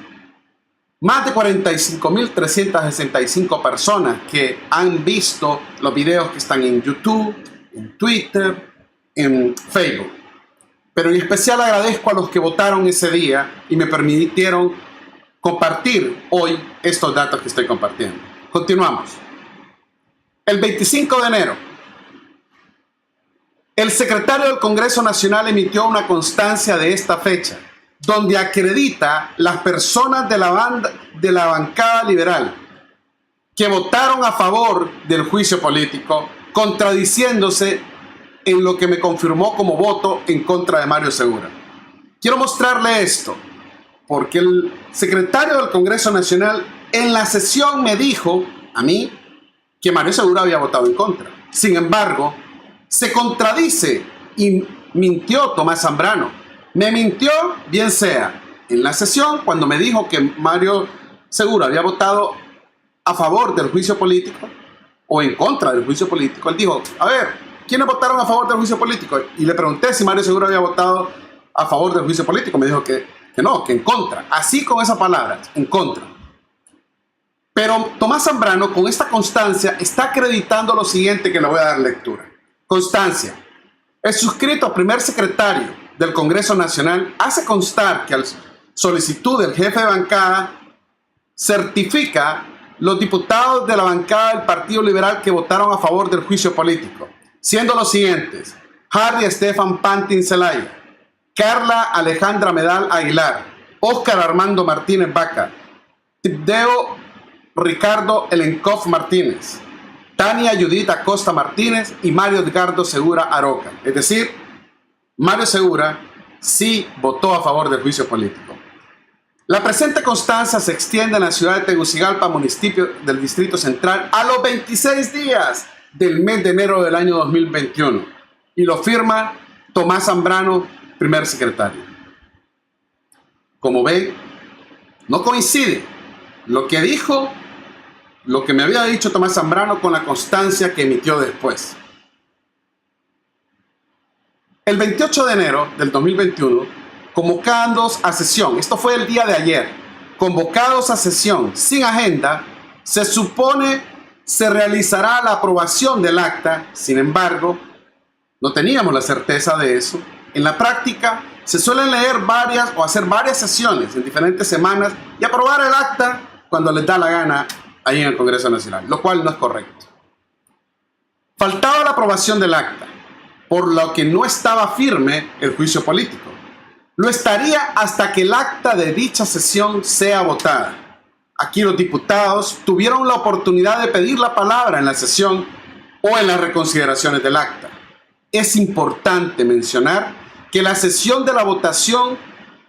más de 45.365 personas que han visto los videos que están en YouTube, en Twitter, en Facebook. Pero en especial agradezco a los que votaron ese día y me permitieron compartir hoy estos datos que estoy compartiendo. Continuamos. El 25 de enero, el secretario del Congreso Nacional emitió una constancia de esta fecha, donde acredita las personas de la bancada liberal que votaron a favor del juicio político, contradiciéndose en lo que me confirmó como voto en contra de Mario Segura. Quiero mostrarle esto, porque el secretario del Congreso Nacional en la sesión me dijo a mí que Mario Segura había votado en contra. Sin embargo, se contradice y mintió Tomás Zambrano. Me mintió, bien sea en la sesión cuando me dijo que Mario Segura había votado a favor del juicio político o en contra del juicio político. Él dijo: a ver, ¿quiénes votaron a favor del juicio político? Y le pregunté si Mario Segura había votado a favor del juicio político. Me dijo que no, que en contra. Así, con esa palabra, en contra. Pero Tomás Zambrano, con esta constancia, está acreditando lo siguiente, que le voy a dar lectura. Constancia. El suscrito primer secretario del Congreso Nacional hace constar que, al solicitud del jefe de bancada, certifica los diputados de la bancada del Partido Liberal que votaron a favor del juicio político, siendo los siguientes: Harry Estefan Pantin Zelaya, Carla Alejandra Medal Aguilar, Óscar Armando Martínez Vaca, Tibdeo Ricardo Elenkov Martínez, Tania Judith Acosta Martínez y Mario Edgardo Segura Aroca. Es decir, Mario Segura sí votó a favor del juicio político. La presente constancia se extiende en la ciudad de Tegucigalpa, municipio del Distrito Central, a los 26 días del mes de enero del año 2021. y lo firma Tomás Zambrano, primer secretario. Como ven, no coincide lo que dijo, lo que me había dicho Tomás Zambrano con la constancia que emitió después. El 28 de enero del 2021, convocados a sesión, esto fue el día de ayer, convocados a sesión sin agenda, se supone se realizará la aprobación del acta. Sin embargo, no teníamos la certeza de eso. En la práctica, se suelen leer varias o hacer varias sesiones en diferentes semanas y aprobar el acta cuando les da la gana ahí en el Congreso Nacional, lo cual no es correcto. Faltaba la aprobación del acta, por lo que no estaba firme el juicio político. Lo estaría hasta que el acta de dicha sesión sea votada. Aquí los diputados tuvieron la oportunidad de pedir la palabra en la sesión o en las reconsideraciones del acta. Es importante mencionar que la sesión de la votación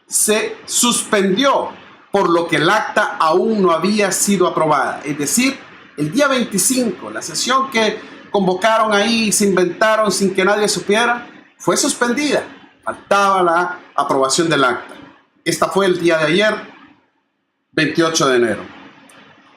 se suspendió, por lo que el acta aún no había sido aprobada. Es decir, el día 25, la sesión que convocaron ahí, se inventaron sin que nadie supiera, fue suspendida. Faltaba la aprobación del acta. Esta fue el día de ayer, 28 de enero.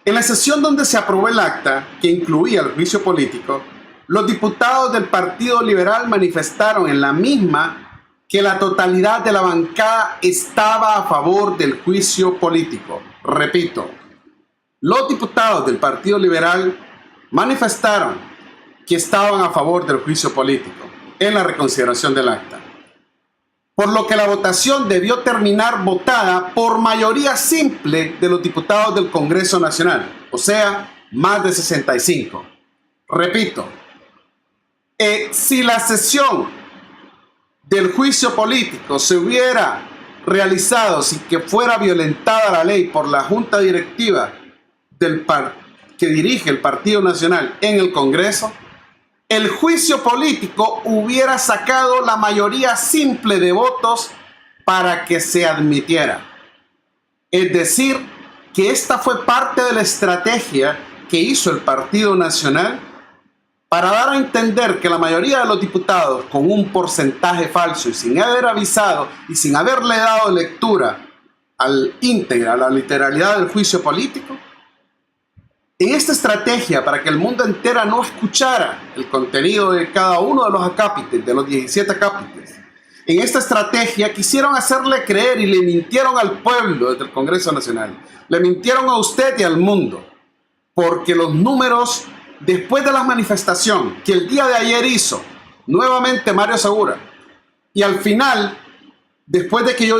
En la sesión donde se aprobó el acta, que incluía el juicio político, los diputados del Partido Liberal manifestaron en la misma que la totalidad de la bancada estaba a favor del juicio político. Repito, los diputados del Partido Liberal manifestaron que estaban a favor del juicio político en la reconsideración del acta, por lo que la votación debió terminar votada por mayoría simple de los diputados del Congreso Nacional, o sea, más de 65. Repito, si la sesión del juicio político se hubiera realizado sin que fuera violentada la ley por la Junta Directiva que dirige el Partido Nacional en el Congreso, el juicio político hubiera sacado la mayoría simple de votos para que se admitiera. Es decir, que esta fue parte de la estrategia que hizo el Partido Nacional para dar a entender que la mayoría de los diputados, con un porcentaje falso y sin haber avisado y sin haberle dado lectura al íntegra, a la literalidad del juicio político, en esta estrategia para que el mundo entero no escuchara el contenido de cada uno de los acápites, de los 17 acápites, en esta estrategia quisieron hacerle creer y le mintieron al pueblo desde el Congreso Nacional, le mintieron a usted y al mundo, porque los números después de la manifestación que el día de ayer hizo nuevamente Mario Segura, y al final, después de que yo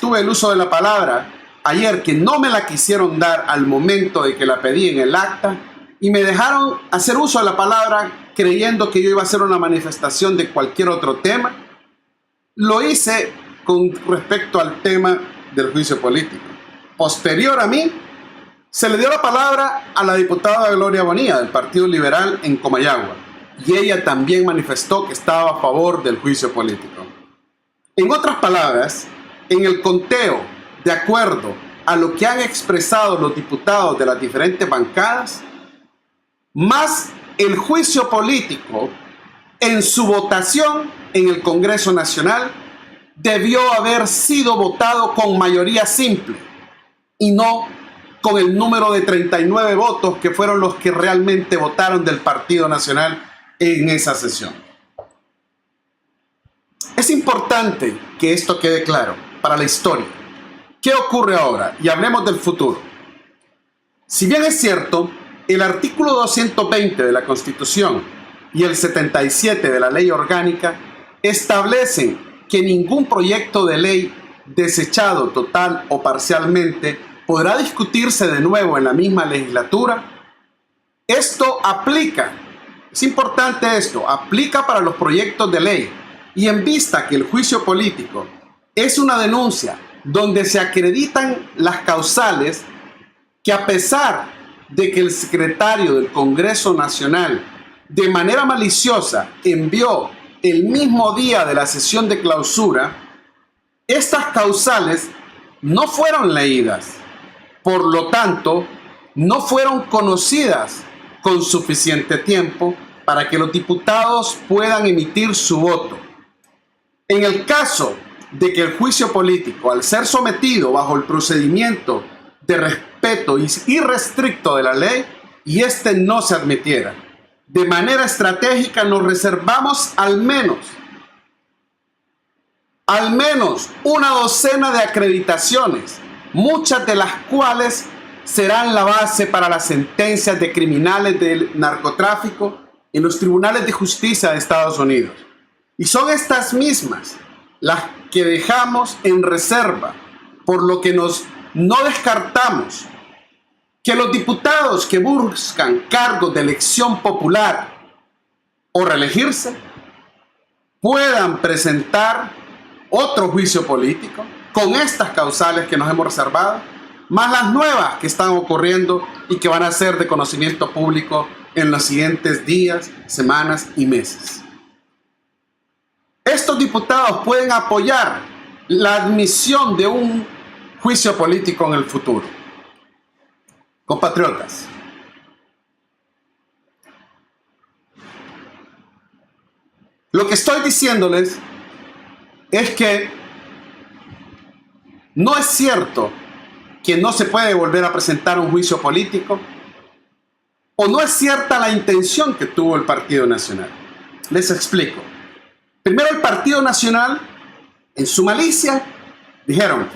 tuve el uso de la palabra ayer, que no me la quisieron dar al momento de que la pedí en el acta, y me dejaron hacer uso de la palabra creyendo que yo iba a hacer una manifestación de cualquier otro tema, lo hice con respecto al tema del juicio político. Posterior a mí, se le dio la palabra a la diputada Gloria Bonilla del Partido Liberal en Comayagua, y ella también manifestó que estaba a favor del juicio político. En otras palabras, en el conteo, de acuerdo a lo que han expresado los diputados de las diferentes bancadas, más el juicio político, en su votación en el Congreso Nacional, debió haber sido votado con mayoría simple y no con el número de 39 votos que fueron los que realmente votaron del Partido Nacional en esa sesión. Es importante que esto quede claro para la historia. ¿Qué ocurre ahora? Y hablemos del futuro. Si bien es cierto, el artículo 220 de la Constitución y el 77 de la Ley Orgánica establecen que ningún proyecto de ley desechado total o parcialmente podrá discutirse de nuevo en la misma legislatura, esto aplica, es importante esto, aplica para los proyectos de ley, y en vista que el juicio político es una denuncia donde se acreditan las causales, que a pesar de que el secretario del Congreso Nacional de manera maliciosa envió el mismo día de la sesión de clausura, estas causales no fueron leídas, por lo tanto, no fueron conocidas con suficiente tiempo para que los diputados puedan emitir su voto. En el caso de que el juicio político, al ser sometido bajo el procedimiento de respeto irrestricto de la ley, y este no se admitiera, de manera estratégica nos reservamos al menos una docena de acreditaciones, muchas de las cuales serán la base para las sentencias de criminales del narcotráfico en los tribunales de justicia de Estados Unidos. Y son estas mismas las que dejamos en reserva, por lo que no descartamos que los diputados que buscan cargos de elección popular o reelegirse puedan presentar otro juicio político con estas causales que nos hemos reservado, más las nuevas que están ocurriendo y que van a ser de conocimiento público en los siguientes días, semanas y meses. Estos diputados pueden apoyar la admisión de un juicio político en el futuro. Compatriotas, lo que estoy diciéndoles es que no es cierto que no se puede volver a presentar un juicio político, o no es cierta la intención que tuvo el Partido Nacional. Les explico. Primero, el Partido Nacional, en su malicia, dijeron: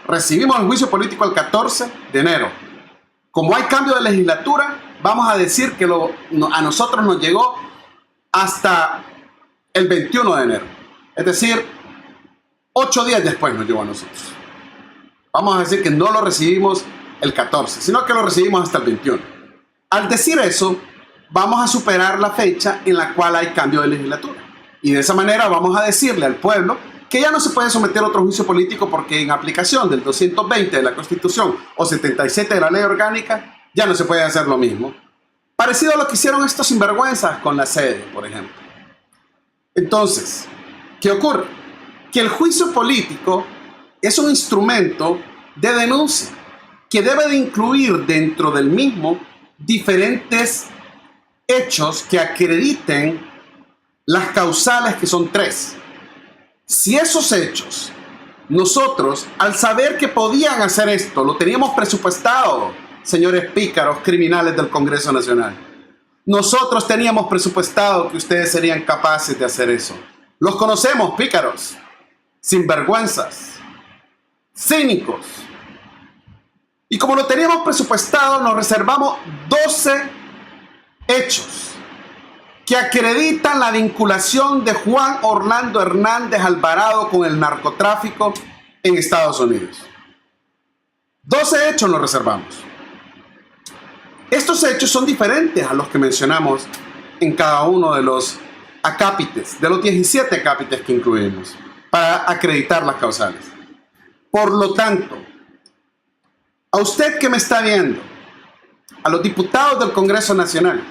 recibimos el juicio político el 14 de enero. Como hay cambio de legislatura, vamos a decir que a nosotros nos llegó hasta el 21 de enero. Es decir, 8 días después nos llegó a nosotros. Vamos a decir que no lo recibimos el 14, sino que lo recibimos hasta el 21. Al decir eso, vamos a superar la fecha en la cual hay cambio de legislatura. Y de esa manera vamos a decirle al pueblo que ya no se puede someter a otro juicio político, porque en aplicación del 220 de la Constitución o 77 de la Ley Orgánica ya no se puede hacer lo mismo. Parecido a lo que hicieron estos sinvergüenzas con la sede, por ejemplo. Entonces, ¿qué ocurre? Que el juicio político es un instrumento de denuncia que debe de incluir dentro del mismo diferentes hechos que acrediten las causales, que son 3. Si esos hechos, nosotros, al saber que podían hacer esto, lo teníamos presupuestado, señores pícaros criminales del Congreso Nacional, nosotros teníamos presupuestado que ustedes serían capaces de hacer eso. Los conocemos, pícaros, sinvergüenzas, cínicos. Y como lo teníamos presupuestado, nos reservamos 12 hechos que acreditan la vinculación de Juan Orlando Hernández Alvarado con el narcotráfico en Estados Unidos. 12 hechos nos reservamos. Estos hechos son diferentes a los que mencionamos en cada uno de los acápites, de los 17 acápites que incluimos, para acreditar las causales. Por lo tanto, a usted que me está viendo, a los diputados del Congreso Nacional,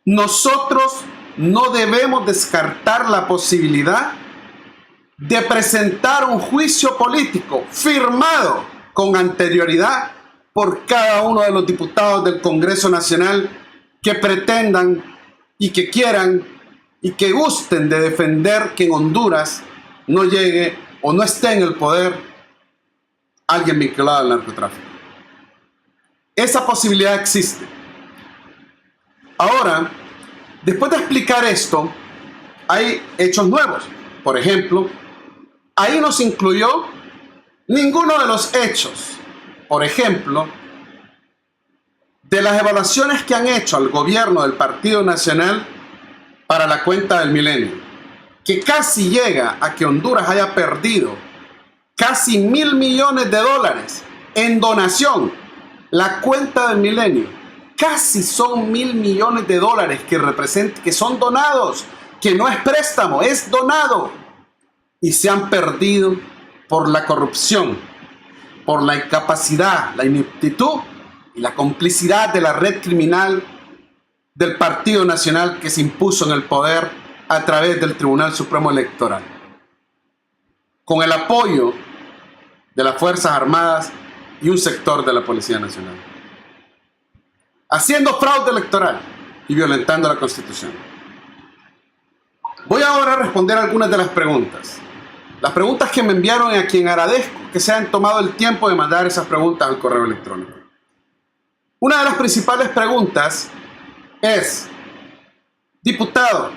nosotros no debemos descartar la posibilidad de presentar un juicio político firmado con anterioridad por cada uno de los diputados del Congreso Nacional que pretendan y que quieran y que gusten de defender que en Honduras no llegue o no esté en el poder alguien vinculado al narcotráfico. Esa posibilidad existe. Ahora, después de explicar esto, hay hechos nuevos. Por ejemplo, ahí no se incluyó ninguno de los hechos, por ejemplo, de las evaluaciones que han hecho al gobierno del Partido Nacional para la cuenta del milenio, que casi llega a que Honduras haya perdido casi $1.000 millones en donación. La cuenta del milenio casi son $1.000 millones que son donados, que no es préstamo, es donado, y se han perdido por la corrupción, por la incapacidad, la ineptitud y la complicidad de la red criminal del Partido Nacional que se impuso en el poder a través del Tribunal Supremo Electoral, con el apoyo de las Fuerzas Armadas y un sector de la Policía Nacional, haciendo fraude electoral, y violentando la Constitución. Voy ahora a responder algunas de las preguntas. Las preguntas que me enviaron y a quien agradezco que se hayan tomado el tiempo de mandar esas preguntas al correo electrónico. Una de las principales preguntas es: diputado,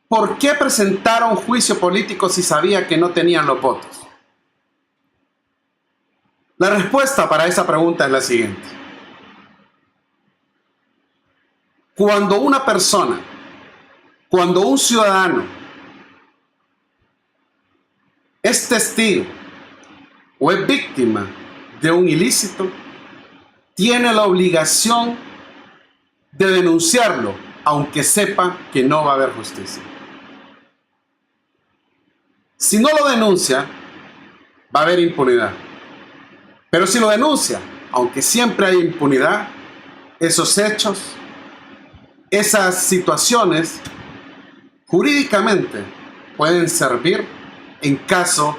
¿por qué presentaron juicio político si sabía que no tenían los votos? La respuesta para esa pregunta es la siguiente. Cuando una persona, cuando un ciudadano es testigo o es víctima de un ilícito, tiene la obligación de denunciarlo, aunque sepa que no va a haber justicia. Si no lo denuncia, va a haber impunidad. Pero si lo denuncia, aunque siempre hay impunidad, esos hechos, esas situaciones, jurídicamente pueden servir en caso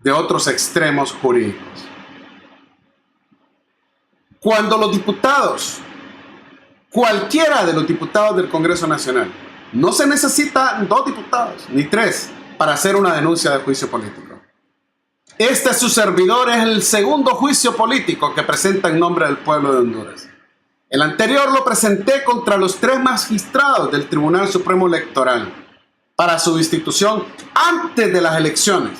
de otros extremos jurídicos. Cuando los diputados, cualquiera de los diputados del Congreso Nacional, no se necesitan 2 diputados ni 3 para hacer una denuncia de juicio político. Este su servidor es el segundo juicio político que presenta en nombre del pueblo de Honduras. El anterior lo presenté contra los 3 magistrados del Tribunal Supremo Electoral para su destitución antes de las elecciones,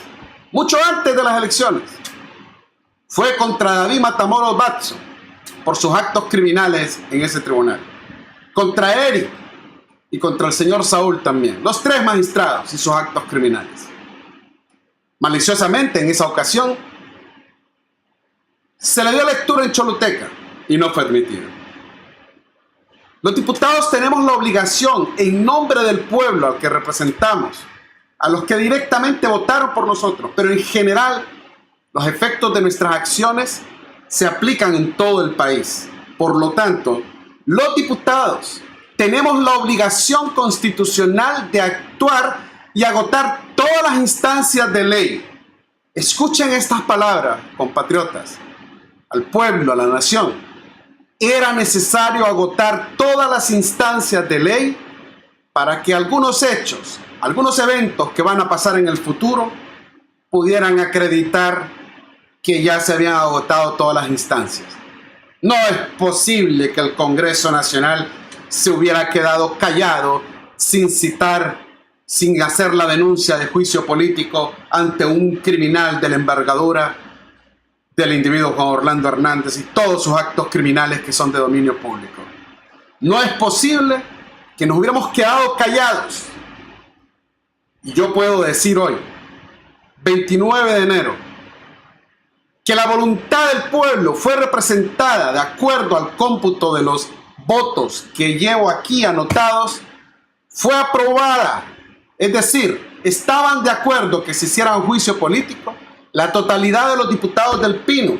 mucho antes de las elecciones. Fue contra David Matamoros Batzo por sus actos criminales en ese tribunal, contra Eric y contra el señor Saúl también, los 3 magistrados y sus actos criminales. Maliciosamente en esa ocasión se le dio lectura en Choluteca y no fue admitido. Los diputados tenemos la obligación, en nombre del pueblo al que representamos, a los que directamente votaron por nosotros, pero en general los efectos de nuestras acciones se aplican en todo el país. Por lo tanto, los diputados tenemos la obligación constitucional de actuar y agotar todas las instancias de ley. Escuchen estas palabras, compatriotas, al pueblo, a la nación. Era necesario agotar todas las instancias de ley para que algunos hechos, algunos eventos que van a pasar en el futuro pudieran acreditar que ya se habían agotado todas las instancias. No es posible que el Congreso Nacional se hubiera quedado callado sin citar, sin hacer la denuncia de juicio político ante un criminal de la envergadura del individuo Juan Orlando Hernández y todos sus actos criminales que son de dominio público. No es posible que nos hubiéramos quedado callados. Y yo puedo decir hoy, 29 de enero, que la voluntad del pueblo fue representada de acuerdo al cómputo de los votos que llevo aquí anotados, fue aprobada. Es decir, estaban de acuerdo que se hiciera un juicio político la totalidad de los diputados del Pino,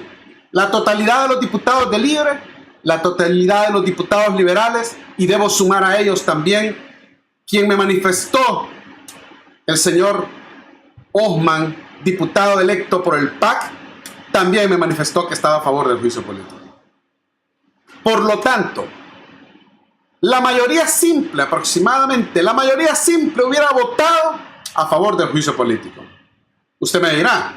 la totalidad de los diputados de Libre, la totalidad de los diputados liberales, y debo sumar a ellos también quien me manifestó, el señor Osman, diputado electo por el PAC, también me manifestó que estaba a favor del juicio político. Por lo tanto, la mayoría simple, aproximadamente, la mayoría simple hubiera votado a favor del juicio político. Usted me dirá,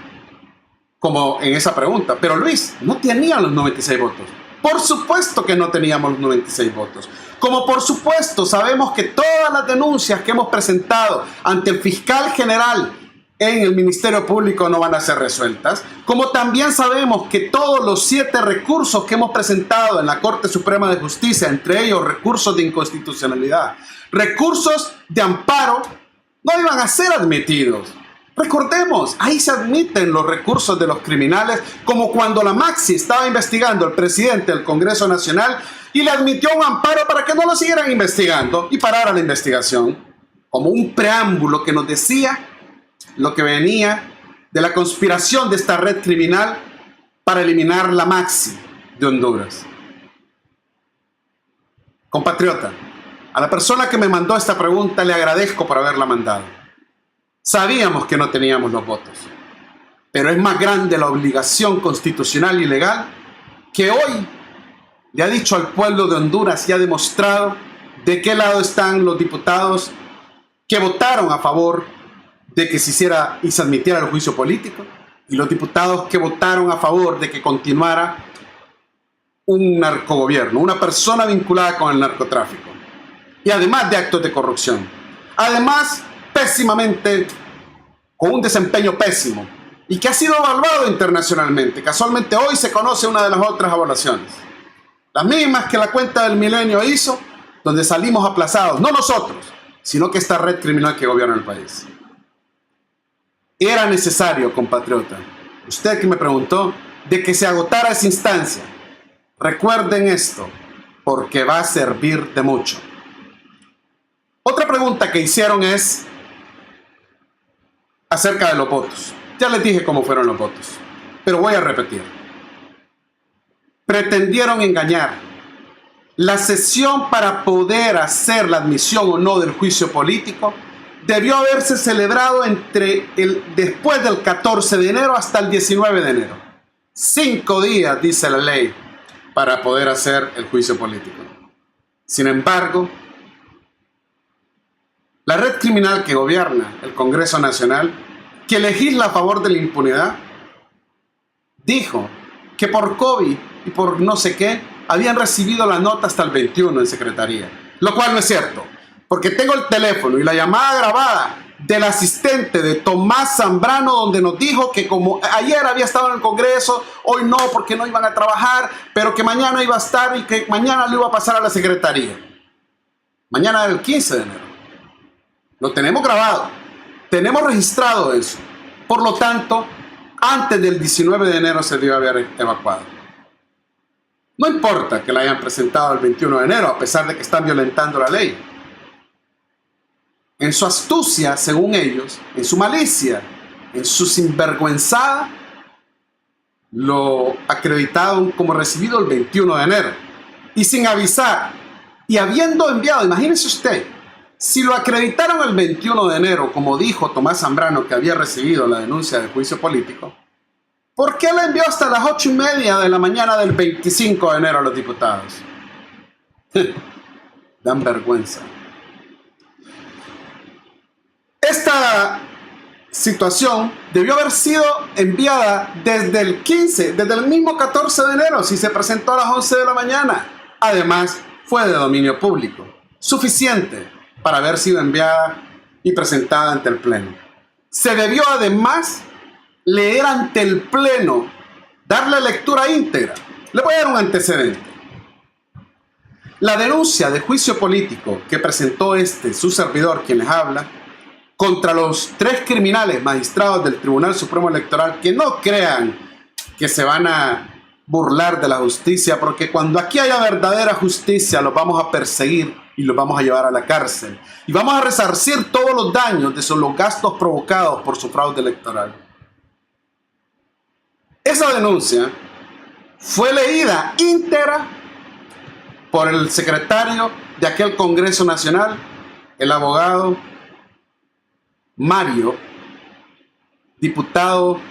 como en esa pregunta, pero Luis, no tenían los 96 votos. Por supuesto que no teníamos los 96 votos. Como por supuesto sabemos que todas las denuncias que hemos presentado ante el fiscal general en el Ministerio Público no van a ser resueltas, como también sabemos que todos los 7 recursos que hemos presentado en la Corte Suprema de Justicia, entre ellos recursos de inconstitucionalidad, recursos de amparo, no iban a ser admitidos. Recordemos, ahí se admiten los recursos de los criminales, como cuando la Maxi estaba investigando al presidente del Congreso Nacional y le admitió un amparo para que no lo siguieran investigando y parara la investigación, como un preámbulo que nos decía lo que venía de la conspiración de esta red criminal para eliminar la Maxi de Honduras. Compatriota, a la persona que me mandó esta pregunta le agradezco por haberla mandado. Sabíamos que no teníamos los votos, pero es más grande la obligación constitucional y legal que hoy le ha dicho al pueblo de Honduras y ha demostrado de qué lado están los diputados que votaron a favor de que se hiciera y se admitiera el juicio político, y los diputados que votaron a favor de que continuara un narcogobierno, una persona vinculada con el narcotráfico, y además de actos de corrupción, además pésimamente, con un desempeño pésimo, y que ha sido evaluado internacionalmente. Casualmente hoy se conoce una de las otras evaluaciones, las mismas que la cuenta del Milenio hizo, donde salimos aplazados, no nosotros, sino que esta red criminal que gobierna el país. Era necesario, compatriota, usted que me preguntó, de que se agotara esa instancia. Recuerden esto, porque va a servir de mucho. Otra pregunta que hicieron es acerca de los votos. Ya les dije cómo fueron los votos, pero voy a repetir. Pretendieron engañar. La sesión para poder hacer la admisión o no del juicio político debió haberse celebrado después del 14 de enero hasta el 19 de enero. 5 días, dice la ley, para poder hacer el juicio político. Sin embargo, la red criminal que gobierna el Congreso Nacional, que legisla a favor de la impunidad, dijo que por COVID y por no sé qué, habían recibido la nota hasta el 21 en secretaría, lo cual no es cierto, porque tengo el teléfono y la llamada grabada del asistente de Tomás Zambrano, donde nos dijo que como ayer había estado en el Congreso, hoy no, porque no iban a trabajar, pero que mañana iba a estar y que mañana lo iba a pasar a la secretaría. Mañana era el 15 de enero. Lo tenemos grabado, tenemos registrado eso. Por lo tanto, antes del 19 de enero se debió haber evacuado. No importa que la hayan presentado el 21 de enero, a pesar de que están violentando la ley. En su astucia, según ellos, en su malicia, en su sinvergüenzada, lo acreditaron como recibido el 21 de enero. Y sin avisar, y habiendo enviado, imagínese usted, si lo acreditaron el 21 de enero, como dijo Tomás Zambrano, que había recibido la denuncia de juicio político, ¿por qué la envió hasta las 8:30 de la mañana del 25 de enero a los diputados? Dan vergüenza. Esta situación debió haber sido enviada desde el 15, desde el mismo 14 de enero, si se presentó a las 11 de la mañana. Además, fue de dominio público, suficiente para haber sido enviada y presentada ante el Pleno. Se debió además leer ante el Pleno, darle lectura íntegra. Le voy a dar un antecedente. La denuncia de juicio político que presentó su servidor, quien les habla, contra los 3 criminales magistrados del Tribunal Supremo Electoral, que no crean que se van a burlar de la justicia, porque cuando aquí haya verdadera justicia los vamos a perseguir y los vamos a llevar a la cárcel y vamos a resarcir todos los daños de los gastos provocados por su fraude electoral. Esa denuncia fue leída íntegra por el secretario de aquel Congreso Nacional, el abogado Mario, diputado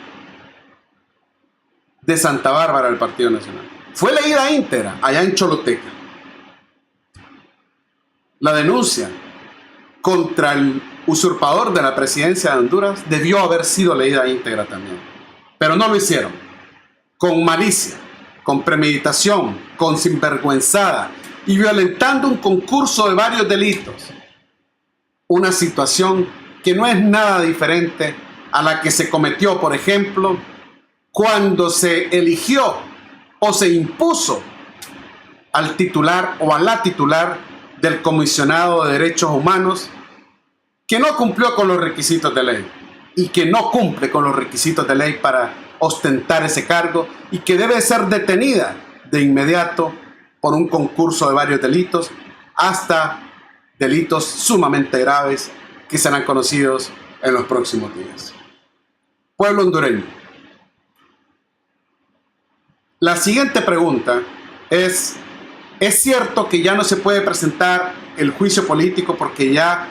de Santa Bárbara del Partido Nacional. Fue leída íntegra allá en Choluteca. La denuncia contra el usurpador de la presidencia de Honduras debió haber sido leída íntegra también, pero no lo hicieron. Con malicia, con premeditación, con sinvergüenzada y violentando un concurso de varios delitos. Una situación que no es nada diferente a la que se cometió, por ejemplo, cuando se eligió o se impuso al titular o a la titular del Comisionado de Derechos Humanos, que no cumplió con los requisitos de ley y que no cumple con los requisitos de ley para ostentar ese cargo y que debe ser detenida de inmediato por un concurso de varios delitos hasta delitos sumamente graves que serán conocidos en los próximos días. Pueblo hondureño. La siguiente pregunta ¿es cierto que ya no se puede presentar el juicio político porque ya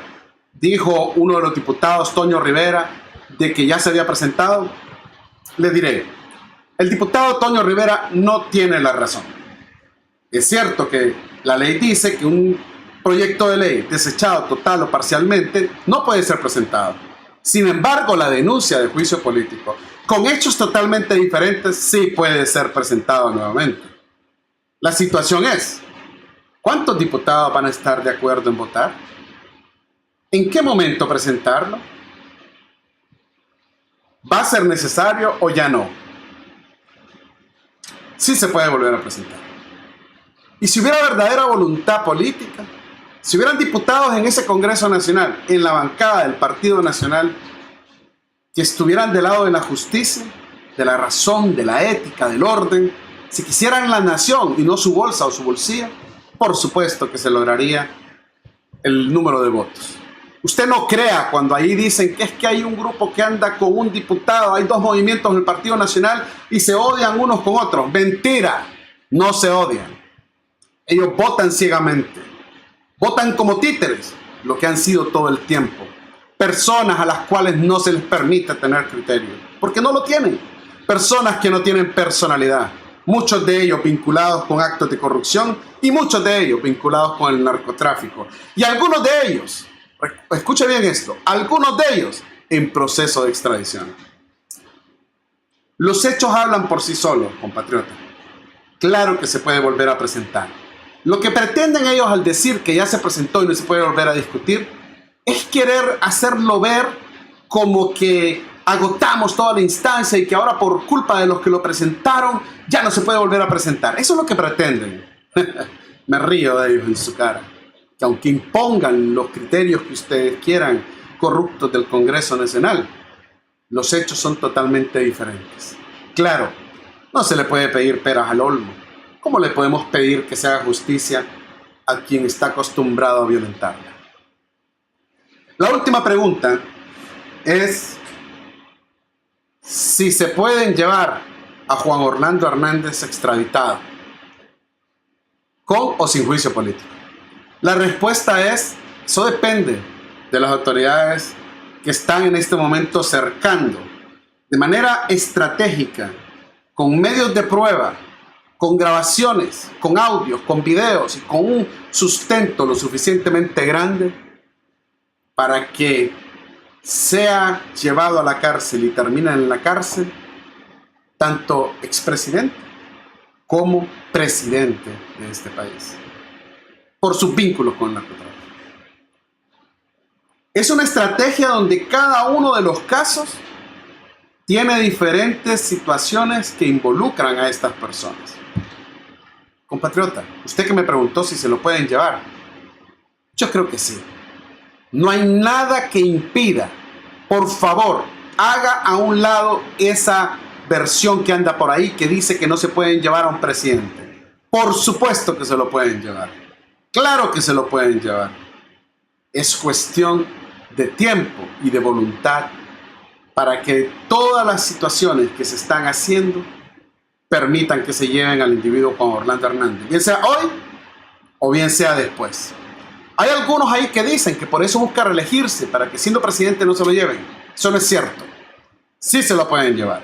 dijo uno de los diputados, Toño Rivera, de que ya se había presentado? Le diré, el diputado Toño Rivera no tiene la razón. Es cierto que la ley dice que un proyecto de ley desechado total o parcialmente no puede ser presentado. Sin embargo, la denuncia de juicio político con hechos totalmente diferentes sí puede ser presentado nuevamente. La situación es, ¿cuántos diputados van a estar de acuerdo en votar? ¿En qué momento presentarlo? ¿Va a ser necesario o ya no? Sí se puede volver a presentar. Y si hubiera verdadera voluntad política, si hubieran diputados en ese Congreso Nacional, en la bancada del Partido Nacional, que estuvieran del lado de la justicia, de la razón, de la ética, del orden, si quisieran la nación y no su bolsa o su bolsillo, por supuesto que se lograría el número de votos. Usted no crea cuando ahí dicen que es que hay un grupo que anda con un diputado, hay dos movimientos en el Partido Nacional y se odian unos con otros. Mentira, no se odian. Ellos votan ciegamente, votan como títeres, lo que han sido todo el tiempo. Personas a las cuales no se les permite tener criterio, porque no lo tienen. Personas que no tienen personalidad, muchos de ellos vinculados con actos de corrupción y muchos de ellos vinculados con el narcotráfico. Y algunos de ellos, escuche bien esto, algunos de ellos en proceso de extradición. Los hechos hablan por sí solos, compatriotas. Claro que se puede volver a presentar. Lo que pretenden ellos al decir que ya se presentó y no se puede volver a discutir es querer hacerlo ver como que agotamos toda la instancia y que ahora por culpa de los que lo presentaron ya no se puede volver a presentar. Eso es lo que pretenden. Me río de ellos en su cara. Que aunque impongan los criterios que ustedes quieran corruptos del Congreso Nacional, los hechos son totalmente diferentes. Claro, no se le puede pedir peras al olmo. ¿Cómo le podemos pedir que se haga justicia a quien está acostumbrado a violentarla? La última pregunta es si se pueden llevar a Juan Orlando Hernández extraditado, con o sin juicio político. La respuesta es, eso depende de las autoridades que están en este momento cercando de manera estratégica, con medios de prueba, con grabaciones, con audios, con videos y con un sustento lo suficientemente grande para que sea llevado a la cárcel y termine en la cárcel tanto expresidente como presidente de este país por sus vínculos con el narcotráfico. Es una estrategia donde cada uno de los casos tiene diferentes situaciones que involucran a estas personas. Compatriota, usted que me preguntó si se lo pueden llevar, yo creo que sí. No hay nada que impida. Por favor, haga a un lado esa versión que anda por ahí que dice que no se pueden llevar a un presidente. Por supuesto que se lo pueden llevar. Claro que se lo pueden llevar. Es cuestión de tiempo y de voluntad para que todas las situaciones que se están haciendo permitan que se lleven al individuo Juan Orlando Hernández, bien sea hoy o bien sea después. Hay algunos ahí que dicen que por eso busca reelegirse, para que siendo presidente no se lo lleven. Eso no es cierto. Sí se lo pueden llevar,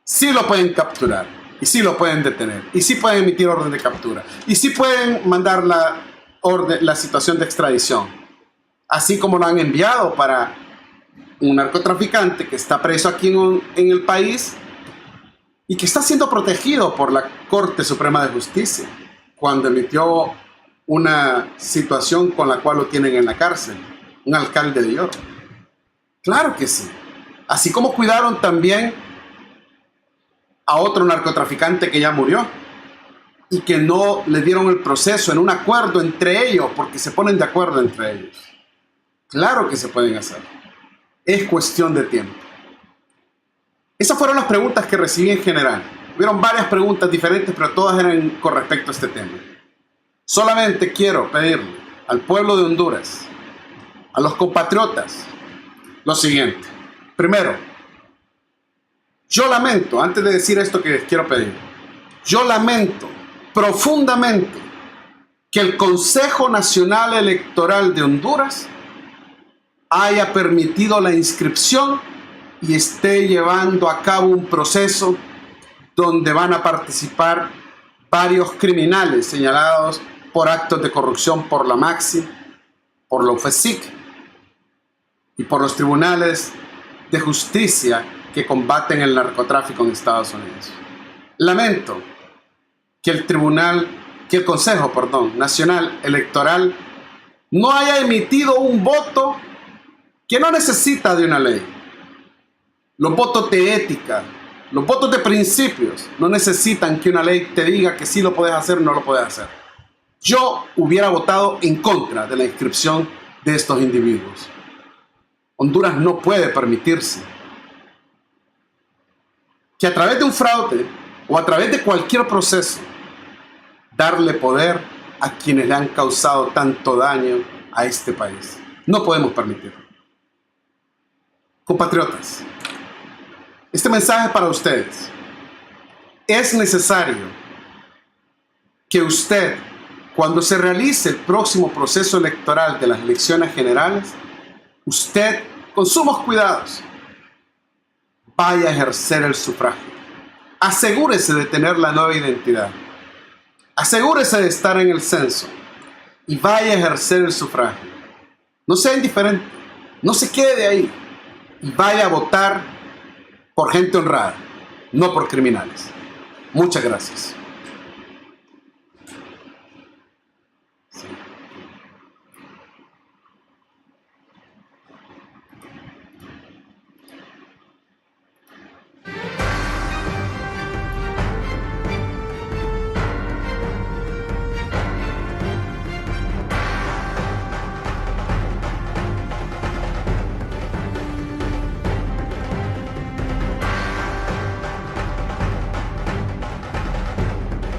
sí lo pueden capturar, y sí lo pueden detener, y sí pueden emitir orden de captura, y sí pueden mandar la situación de extradición, así como lo han enviado para un narcotraficante que está preso aquí en el país y que está siendo protegido por la Corte Suprema de Justicia cuando emitió una situación con la cual lo tienen en la cárcel, un alcalde de York. Claro que sí. Así como cuidaron también a otro narcotraficante que ya murió y que no le dieron el proceso en un acuerdo entre ellos, porque se ponen de acuerdo entre ellos. Claro que se pueden hacer. Es cuestión de tiempo. Esas fueron las preguntas que recibí en general. Hubieron varias preguntas diferentes, pero todas eran con respecto a este tema. Solamente quiero pedirle al pueblo de Honduras, a los compatriotas, lo siguiente. Primero, yo lamento, antes de decir esto que les quiero pedir, yo lamento profundamente que el Consejo Nacional Electoral de Honduras haya permitido la inscripción y esté llevando a cabo un proceso donde van a participar varios criminales señalados por actos de corrupción por la MAXI, por la UFESIC y por los tribunales de justicia que combaten el narcotráfico en Estados Unidos. Lamento que el Consejo Nacional Electoral no haya emitido un voto que no necesita de una ley. Los votos de ética, los votos de principios no necesitan que una ley te diga que sí lo puedes hacer o no lo puedes hacer. Yo hubiera votado en contra de la inscripción de estos individuos. Honduras no puede permitirse que a través de un fraude o a través de cualquier proceso darle poder a quienes le han causado tanto daño a este país. No podemos permitirlo. Compatriotas, este mensaje es para ustedes. Es necesario que usted, cuando se realice el próximo proceso electoral de las elecciones generales, usted, con sumos cuidados, vaya a ejercer el sufragio. Asegúrese de tener la nueva identidad. Asegúrese de estar en el censo y vaya a ejercer el sufragio. No sea indiferente, no se quede ahí y vaya a votar por gente honrada, no por criminales. Muchas gracias.